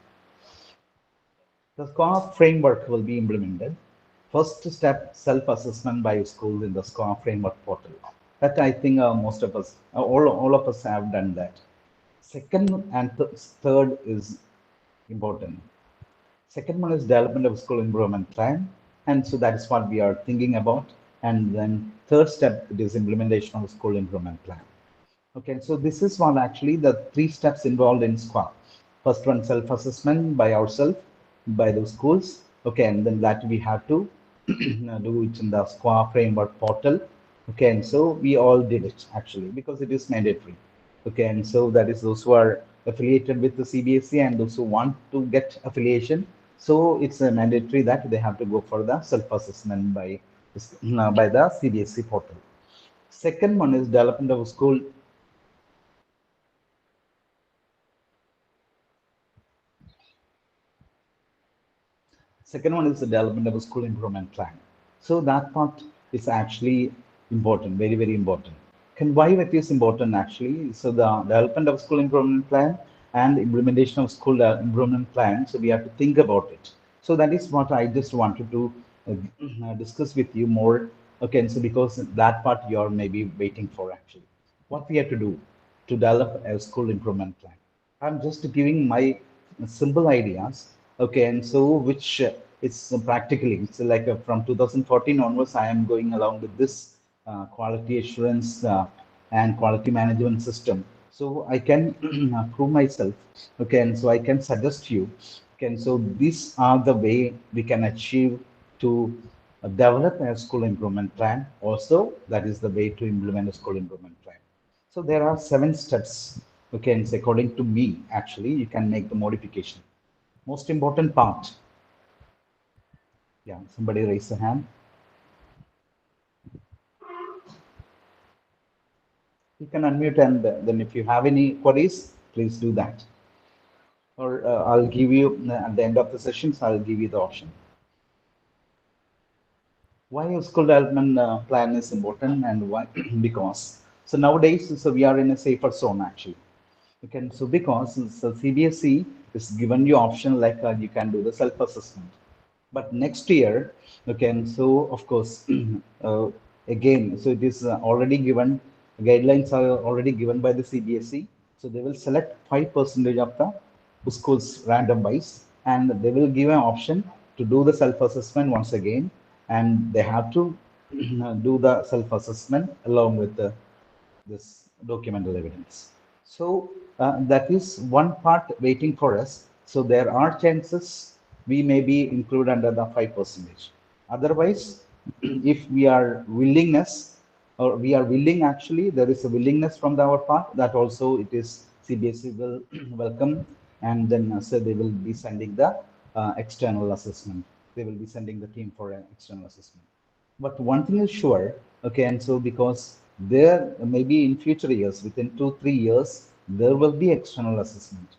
The SQAAF framework will be implemented. First step, self-assessment by school in the SQAAF framework portal. That I think most of us, all of us have done that. Second and third is important. Second one is development of school improvement plan. And so that is what we are thinking about. And then third step, it is implementation of school improvement plan. Okay, so this is what actually the three steps involved in SQAAF. First one, self-assessment by ourselves, by the schools. Okay, and then that we have to do it in the SQAAF framework portal. Okay, and so we all did it actually because it is mandatory. Okay, and so that is those who are affiliated with the CBSE and those who want to get affiliation. So it's a mandatory that they have to go for the self-assessment by the CBSE portal. Second one is development of school. Second one is the development of a school improvement plan. So that part is actually important, very, very important. Why it is important actually? So the development of school improvement plan and implementation of school improvement plan. So we have to think about it. So that is what I just wanted to discuss with you more. Okay, and so because that part you're maybe waiting for actually. What we have to do to develop a school improvement plan. I'm just giving my simple ideas. Okay, and so which it's practically it's like from 2014 onwards, I am going along with this quality assurance and quality management system. So I can prove myself. Okay, and so I can suggest you. Okay, and so these are the way we can achieve to develop a school improvement plan. Also, that is the way to implement a school improvement plan. So there are 7 steps. Okay, and so according to me, actually, you can make the modification. Most important part. Yeah, somebody raise a hand. You can unmute, and then if you have any queries, please do that. Or I'll give you at the end of the sessions, I'll give you the option. Why a school development plan is important and why? Because so nowadays, so we are in a safer zone actually. Okay, so because so CBSE is given you option like you can do the self-assessment. But next year, okay, and so of course, again, so it is already given, guidelines are already given by the CBSE. So they will select 5% of the schools random wise, and they will give an option to do the self-assessment once again, and they have to do the self-assessment along with this documental evidence. So that is one part waiting for us. So there are chances we may be included under the 5%. Otherwise, if we are willingness or we are willing, actually there is a willingness from our part, that also it is CBSE will welcome, and then so they will be sending the external assessment. They will be sending the team for an external assessment. But one thing is sure, okay, and so because there maybe in future years, within 2-3 years, there will be external assessment.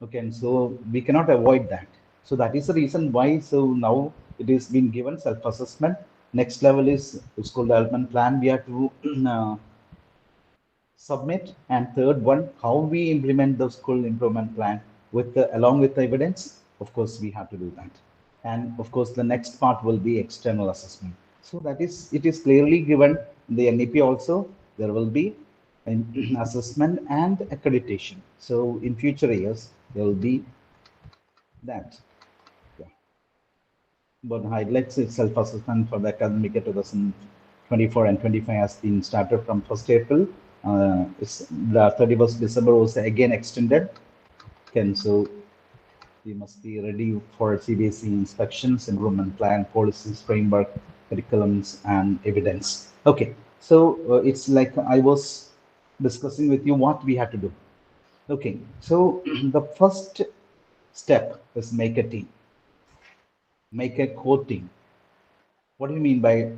Okay, and so we cannot avoid that. So that is the reason why. So now it is being given self-assessment. Next level is school development plan. We have to submit, and third one, how we implement the school improvement plan with along with the evidence. Of course, we have to do that, and of course, the next part will be external assessment. So that is, it is clearly given in the NEP also. There will be an assessment and accreditation. So in future years, there will be that. Yeah. But highlights is self-assessment for the academic year 2024 and 25 has been started from 1st April. The 31st December was again extended. Okay, so we must be ready for CBSE inspections, improvement plan, policies, framework, curriculums, and evidence. Okay, so it's like I was discussing with you what we have to do. Okay, so the first step is make a team, make a core team. What do you mean by,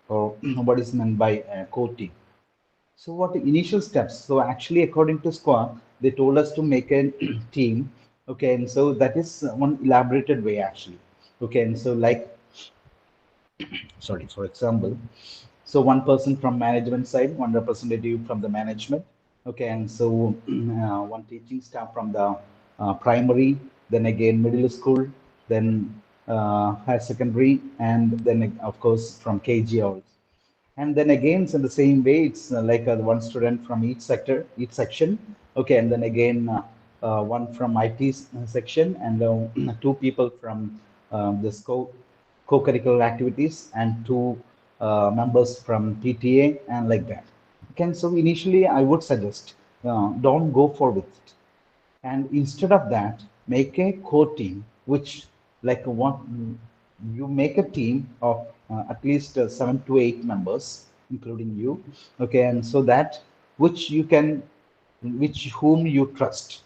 or what is meant by core team? So what the initial steps? So actually, according to SQAA, they told us to make a team. Okay, and so that is one elaborated way actually. Okay, and so like, sorry, for example, so one person from management side, one representative from the management. Okay, and so one teaching staff from the primary, then again middle school, then higher secondary, and then of course from KG also. And then again, so in the same way, it's like one student from each sector, each section. Okay, and then again, one from IT section, and two people from this co-curricular activities, and two members from PTA, and like that. Okay, so initially, I would suggest don't go for with it, and instead of that, make a core team, which like what you make a team of at least 7 to 8 members, including you. Okay, and so that which you can, which whom you trust.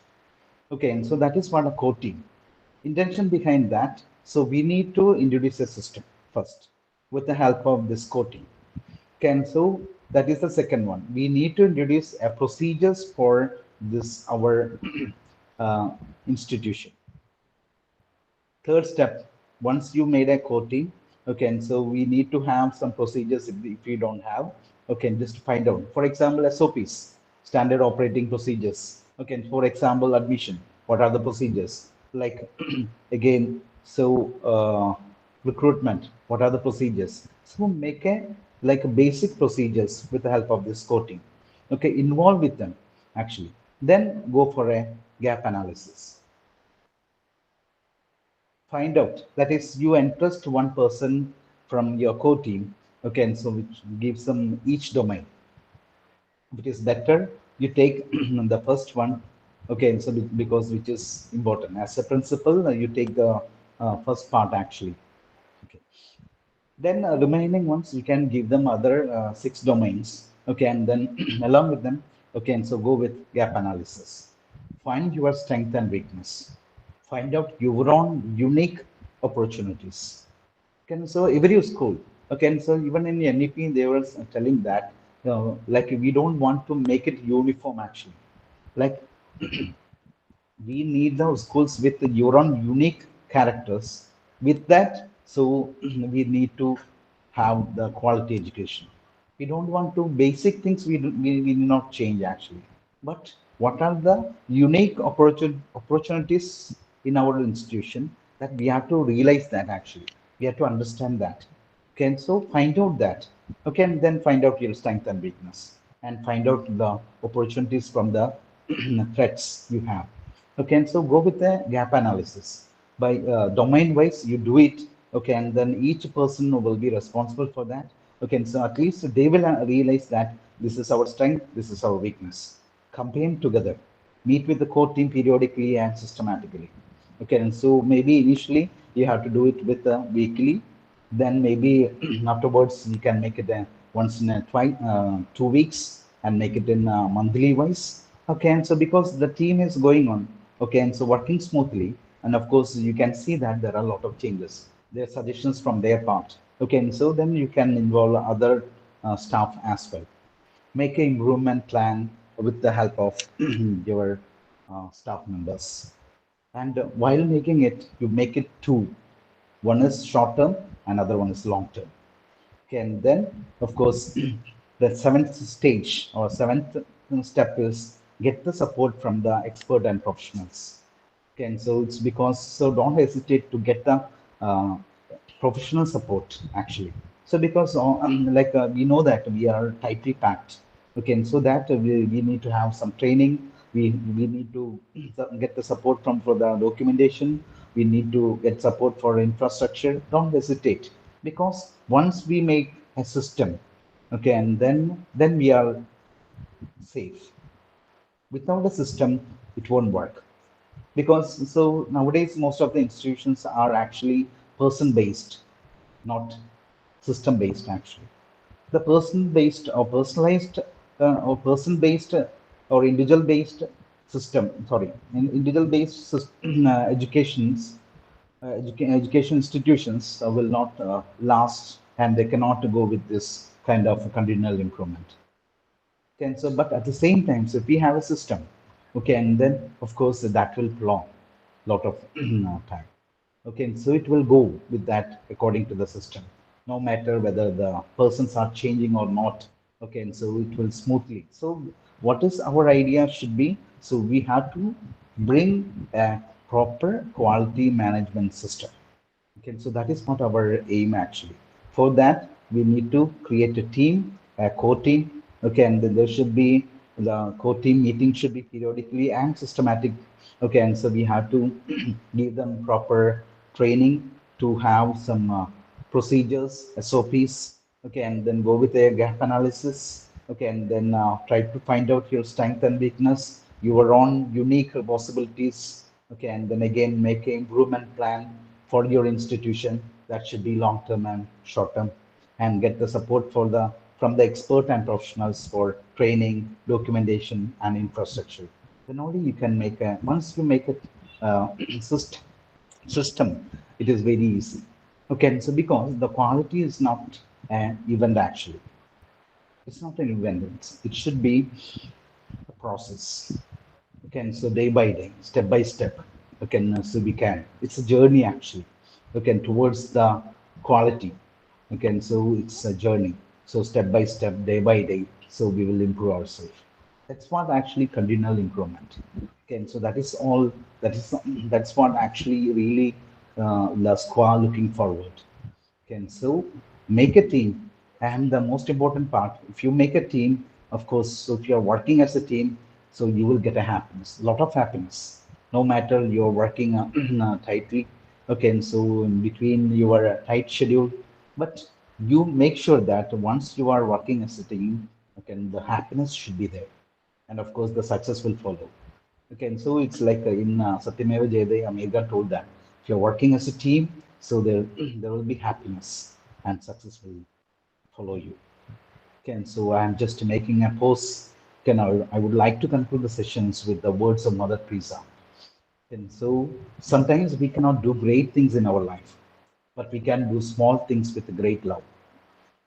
Okay, and so that is what a core team. Intention behind that. So we need to introduce a system first with the help of this core team. Okay, and so that is the second one. We need to introduce a procedures for this our institution. Third step, once you made a core team, okay, and so we need to have some procedures if we don't have, okay, just find out. For example, SOPs, standard operating procedures. Okay, for example, admission, what are the procedures? Like again, so recruitment, what are the procedures? So make a like a basic procedures with the help of this core team. Okay, involve with them actually. Then go for a gap analysis. Find out, that is, you entrust one person from your core team, okay, and so which gives them each domain. Which is better, you take the first one, okay, and so because which is important as a principal, you take the first part actually. Okay, then remaining ones you can give them other 6 domains, okay, and then along with them, okay, and so go with gap analysis. Find your strength and weakness, find out your own unique opportunities. Okay, so every school, okay, and so even in NEP, they were telling that, like we don't want to make it uniform actually. Like we need those schools with your own unique characters. With that, so we need to have the quality education. We don't want to basic things we not change actually. But what are the unique opportunities in our institution that we have to realize that actually. We have to understand that. Okay, and so find out that. Okay, and then find out your strength and weakness, and find out the opportunities from the threats you have. Okay, and so go with the gap analysis. By domain wise, you do it. Okay, and then each person will be responsible for that. Okay, and so at least they will realize that this is our strength, this is our weakness. Campaign together, meet with the core team periodically and systematically. Okay, and so maybe initially you have to do it with weekly, then maybe afterwards you can make it once in a 2 weeks and make it in monthly wise. Okay, and so because the team is going on, okay, and so working smoothly, and of course you can see that there are a lot of changes. There are suggestions from their part. Okay, and so then you can involve other staff as well. Make an improvement plan with the help of your staff members. And while making it, you make it two. One is short term, another one is long term. Okay, and then, of course, the seventh stage or seventh step is get the support from the expert and professionals. Okay, and so it's because, so don't hesitate to get the uh, professional support actually. So because we know that we are tightly packed. Okay, and so that we need to have some training. We need to get the support from for the documentation. We need to get support for infrastructure. Don't hesitate because once we make a system, okay, and then we are safe. Without a system, it won't work because so nowadays most of the institutions are actually person based, not system based actually. The person based or personalized or person based or individual based system, sorry, individual based educations, education institutions will not last, and they cannot go with this kind of continual improvement. Okay, and so, but at the same time, so if we have a system, okay, and then of course that will prolong lot of time. Okay, and so it will go with that according to the system, no matter whether the persons are changing or not. Okay, and so it will smoothly. So what is our idea should be? So we have to bring a proper quality management system. Okay, so that is not our aim actually. For that, we need to create a team, a core team. Okay, and then there should be the core team meeting should be periodically and systematic. Okay, and so we have to give them proper training to have some procedures, SOPs. Okay, and then go with a gap analysis. Okay, and then try to find out your strength and weakness, your own unique possibilities. Okay, and then again make an improvement plan for your institution that should be long term and short term, and get the support for the from the expert and professionals for training, documentation, and infrastructure. Then only you can make a once you make it system system, it is very easy. Okay, so because the quality is not an event actually, it's not an event. It should be a process. Okay, and so day by day, step by step. Okay, and so we can. It's a journey actually. Okay, and towards the quality. Okay, and so it's a journey. So step by step, day by day, so we will improve ourselves. That's what actually continual improvement. Okay, and so that is all. That's what actually really the SQAA looking forward. Okay, and so make a team. And the most important part, if you make a team, of course, so if you're working as a team, so you will get a happiness, a lot of happiness, no matter you're working tightly. Okay, and so in between your tight schedule, but you make sure that once you are working as a team, okay, the happiness should be there, and of course the success will follow. Okay, and so it's like in Satyameva Jayade, Amiga told that if you're working as a team, so there there will be happiness and success will follow you. Okay, and so I'm just making a post. Okay, now I would like to conclude the sessions with the words of Mother Teresa. And so sometimes we cannot do great things in our life, but we can do small things with great love.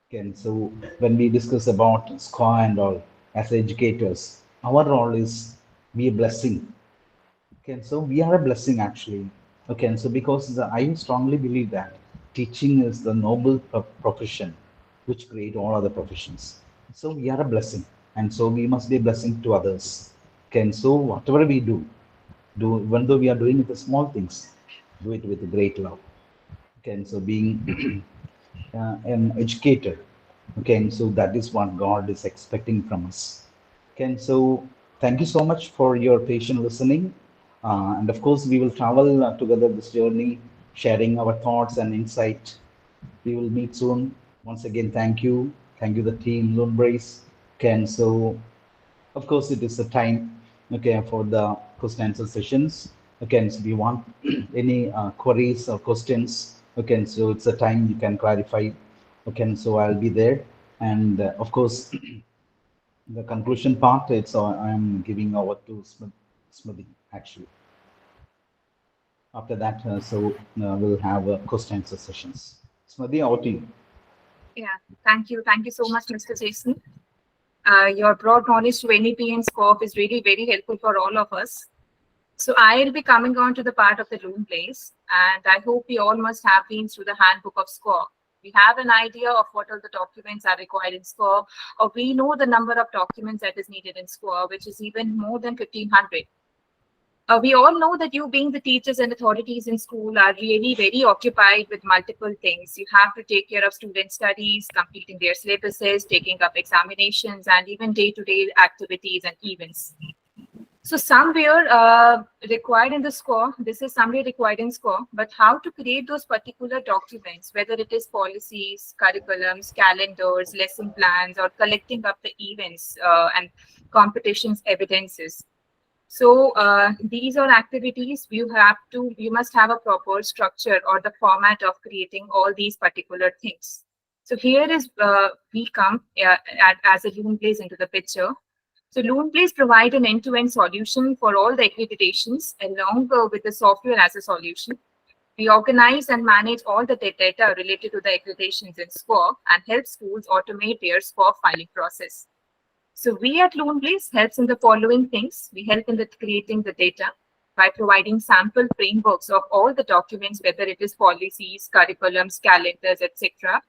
Okay, and so when we discuss about SQA and all as educators, our role is be a blessing. Okay, and so we are a blessing actually. Okay, and so because I strongly believe that teaching is the noble profession which create all other professions. So we are a blessing, and so we must be a blessing to others. Okay, and so whatever we do even though we are doing it the small things, do it with great love. Okay, and so being an educator. Okay, and so that is what God is expecting from us. Okay, and so Thank you so much for your patient listening. And of course, we will travel together this journey, sharing our thoughts and insight. We will meet soon. Once again, thank you. Thank you, the team, Luneblaze. Ken. So, of course, it is a time, okay, for the question answer sessions. Okay, so if you want any queries or questions, okay, so it's a time you can clarify. Okay, so I'll be there. And of course, the conclusion part, it's I'm giving over to Smriti, actually. After that, we'll have question answer sessions. Smriti, over to you. Yeah, thank you. Thank you so much, Mr. Jason. Your broad knowledge to NEP and SQAAF is really very helpful for all of us. So I'll be coming on to the part of the Luneblaze, and I hope we all must have been through the handbook of SQAA. We have an idea of what all the documents are required in SQAA, or we know the number of documents that is needed in SQAA, which is even more than 1,500. We all know that you being the teachers and authorities in school are really very occupied with multiple things. You have to take care of student studies, completing their syllabuses, taking up examinations, and even day-to-day activities and events. So somewhere required in the SQAA, this is somewhere required in SQAA, but how to create those particular documents, whether it is policies, curriculums, calendars, lesson plans, or collecting up the events and competitions evidences. So these are activities you must have a proper structure or the format of creating all these particular things. So here is we come as a Luneblaze into the picture. So Luneblaze provide an end-to-end solution for all the accreditations along with the software as a solution. We organize and manage all the data related to the accreditations in SQAA and help schools automate their SQAA filing process. So we at Luneblaze helps in the following things. We help in the creating the data by providing sample frameworks of all the documents, whether it is policies, curriculums, calendars, etc.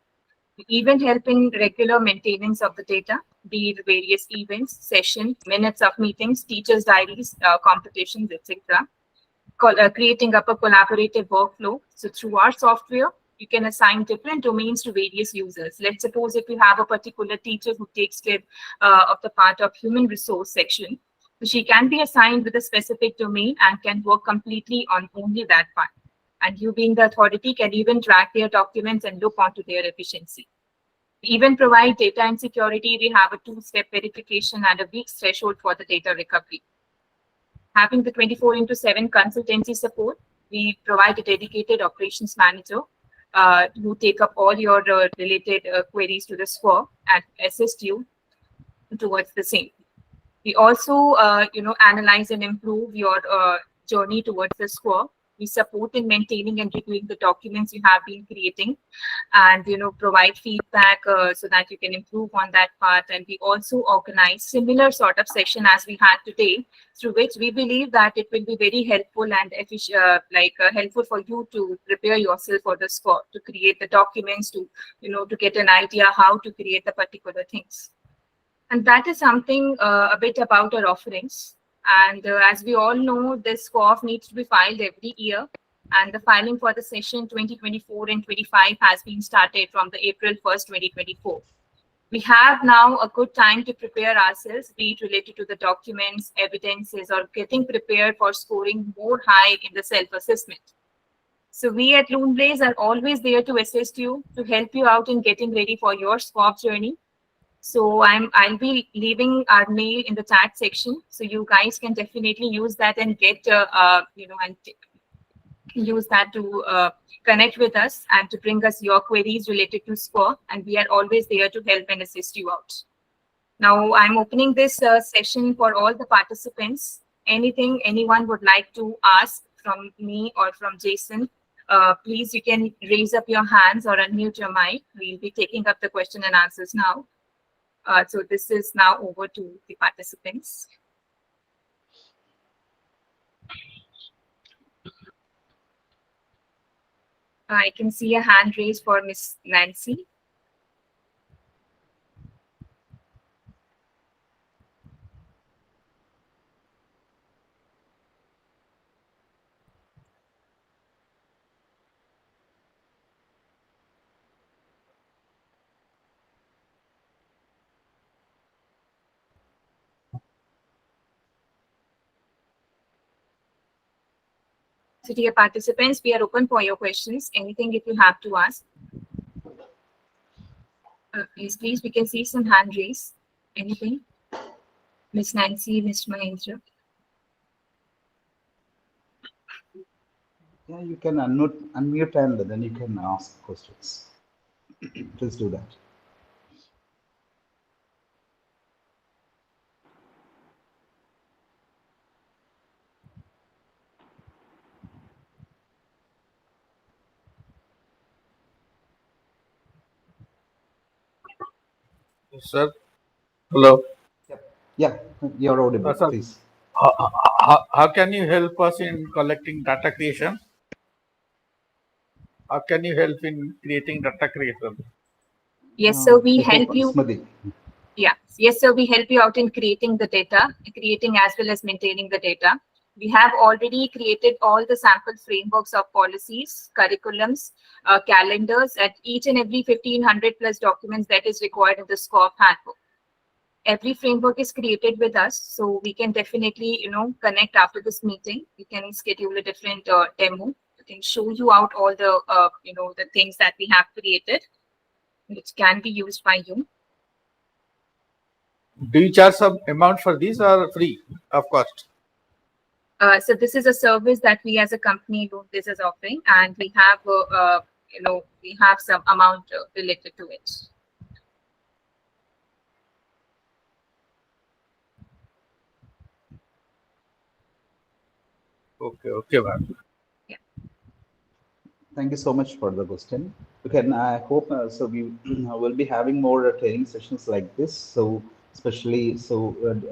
We even help in regular maintenance of the data, be it various events, sessions, minutes of meetings, teachers' diaries, competitions, etc. Creating up a collaborative workflow. So through our software, you can assign different domains to various users. Let's suppose if you have a particular teacher who takes care of the part of human resource section, so she can be assigned with a specific domain and can work completely on only that part. And you being the authority can even track their documents and look onto their efficiency. We even provide data and security. We have a 2-step verification and a week's threshold for the data recovery. Having the 24/7 consultancy support, we provide a dedicated operations manager who take up all your related queries to the SQAA and assist you towards the same. We also, analyze and improve your journey towards the SQAA. We support in maintaining and reviewing the documents you have been creating, and provide feedback so that you can improve on that part. And we also organize similar sort of session as we had today, through which we believe that it will be very helpful and helpful for you to prepare yourself for the SQAA, to create the documents, to get an idea how to create the particular things. And that is something a bit about our offerings. And as we all know, this SQAAF needs to be filed every year. And the filing for the session 2024 and 25 has been started from the April 1st, 2024. We have now a good time to prepare ourselves, be it related to the documents, evidences, or getting prepared for scoring more high in the self-assessment. So we at Luneblaze are always there to assist you, to help you out in getting ready for your SQAAF journey. So I'll be leaving our mail in the chat section, so you guys can definitely use that and get use that to connect with us and to bring us your queries related to SQAA, and we are always there to help and assist you out. Now I'm opening this session for all the participants. Anything anyone would like to ask from me or from Jason, please you can raise up your hands or unmute your mic. We'll be taking up the question and answers now. So this is now over to the participants. I can see a hand raised for Miss Nancy. So dear participants, we are open for your questions. Anything if you have to ask. Yes, please, we can see some hand raise. Anything? Miss Nancy, Mr. Mahendra. Yeah, you can unmute and then you can ask questions. Please do that. Sir, hello. Yeah, you're audible, Sir, please. how can you help us in collecting data creation? How can you help in creating data creation? Yes, sir, we I hope, help you. Smriti. Yeah, yes, sir, we help you out in creating the data, creating as well as maintaining the data. We have already created all the sample frameworks of policies, curriculums, calendars at each and every 1500 plus documents that is required in the SQAAF handbook. Every framework is created with us, so we can definitely, connect after this meeting. We can schedule a different demo. We can show you out all the, the things that we have created, which can be used by you. Do you charge some amount for this or free of cost? So this is a service that we as a company Luneblaze is offering, and we have, we have some amount related to it. Okay, ma'am. Thank you so much for the question. Okay, and I hope so. We will be having more training sessions like this. So, especially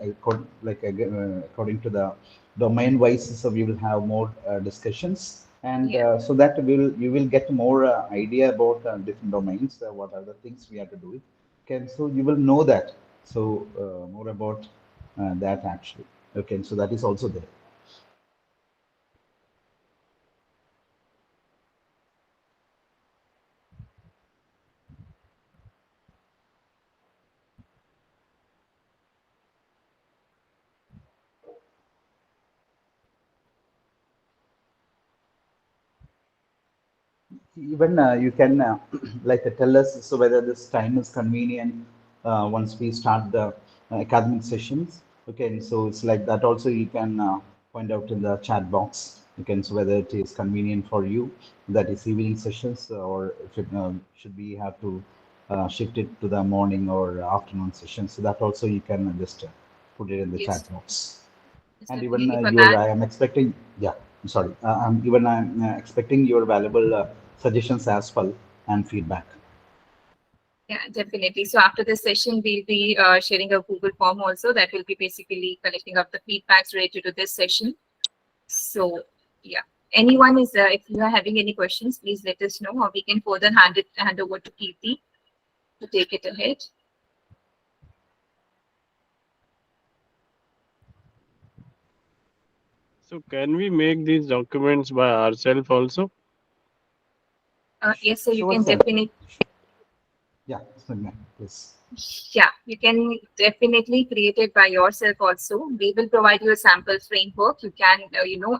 according to the domain wise, so we will have more discussions, and so that you will get more idea about different domains. What are the things we have to do? Okay, so you will know that. So more about that actually. Okay, so that is also there. Even you can tell us so whether this time is convenient once we start the academic sessions. Okay, so it's like that also you can point out in the chat box. You can so whether it is convenient for you, that is evening sessions, or if it should we have to shift it to the morning or afternoon sessions. So that also you can just put it in the chat box. And even I am expecting, yeah, I'm sorry, I'm expecting your valuable suggestions as well and feedback. Yeah, definitely. So after this session, we'll be sharing a Google form also that will be basically collecting up the feedbacks related to this session. So yeah, anyone is, if you are having any questions, please let us know, or we can further hand over to Kirti to take it ahead. So can we make these documents by ourselves also? Yes, so you Sure, can sir. definitely. Yeah, yes. Yeah, you can definitely create it by yourself also. We will provide you a sample framework. You can,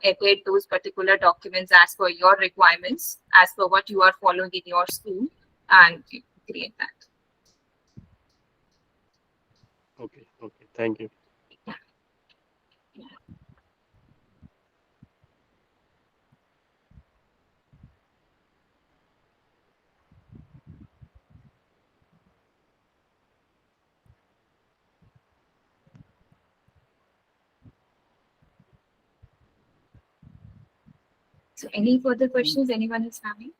edit those particular documents as per your requirements, as per what you are following in your school, and you create that. Okay, thank you. So any further questions anyone is having?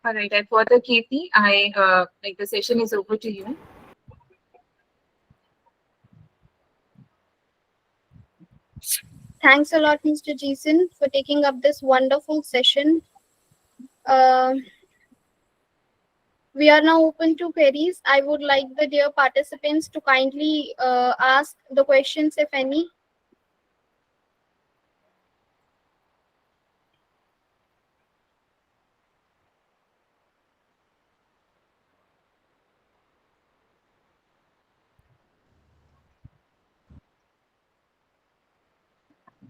All right, and further, Kirti, the session is over to you. Thanks a lot, Mr. Jeeson, for taking up this wonderful session. We are now open to queries. I would like the dear participants to kindly ask the questions, if any.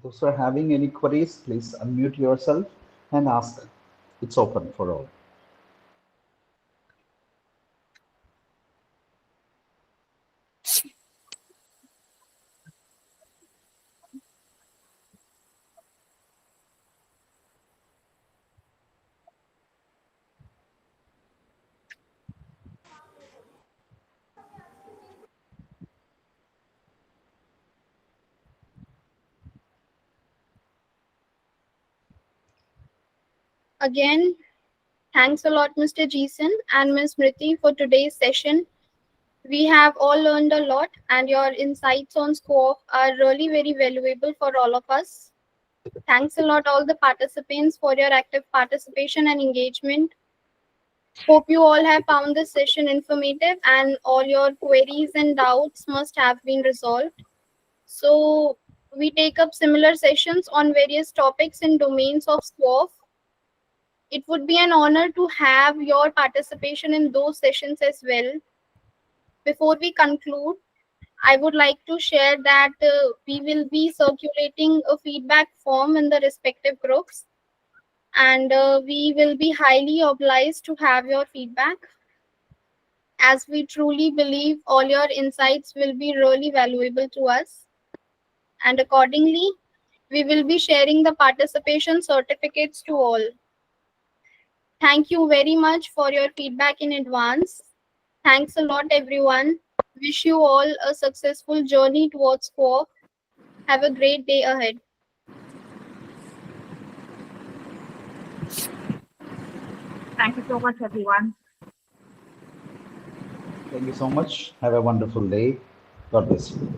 Those who are having any queries, please unmute yourself and ask. It's open for all. Again, thanks a lot, Mr. Jeeson and Ms. Smriti, for today's session. We have all learned a lot, and your insights on SQAAF are really very valuable for all of us. Thanks a lot, all the participants, for your active participation and engagement. Hope you all have found this session informative and all your queries and doubts must have been resolved. So, we take up similar sessions on various topics and domains of SQAAF. It would be an honor to have your participation in those sessions as well. Before we conclude, I would like to share that we will be circulating a feedback form in the respective groups, and we will be highly obliged to have your feedback, as we truly believe all your insights will be really valuable to us. And accordingly, we will be sharing the participation certificates to all. Thank you very much for your feedback in advance. Thanks a lot, everyone. Wish you all a successful journey towards SQAAF. Have a great day ahead. Thank you so much, everyone. Thank you so much. Have a wonderful day. God bless you.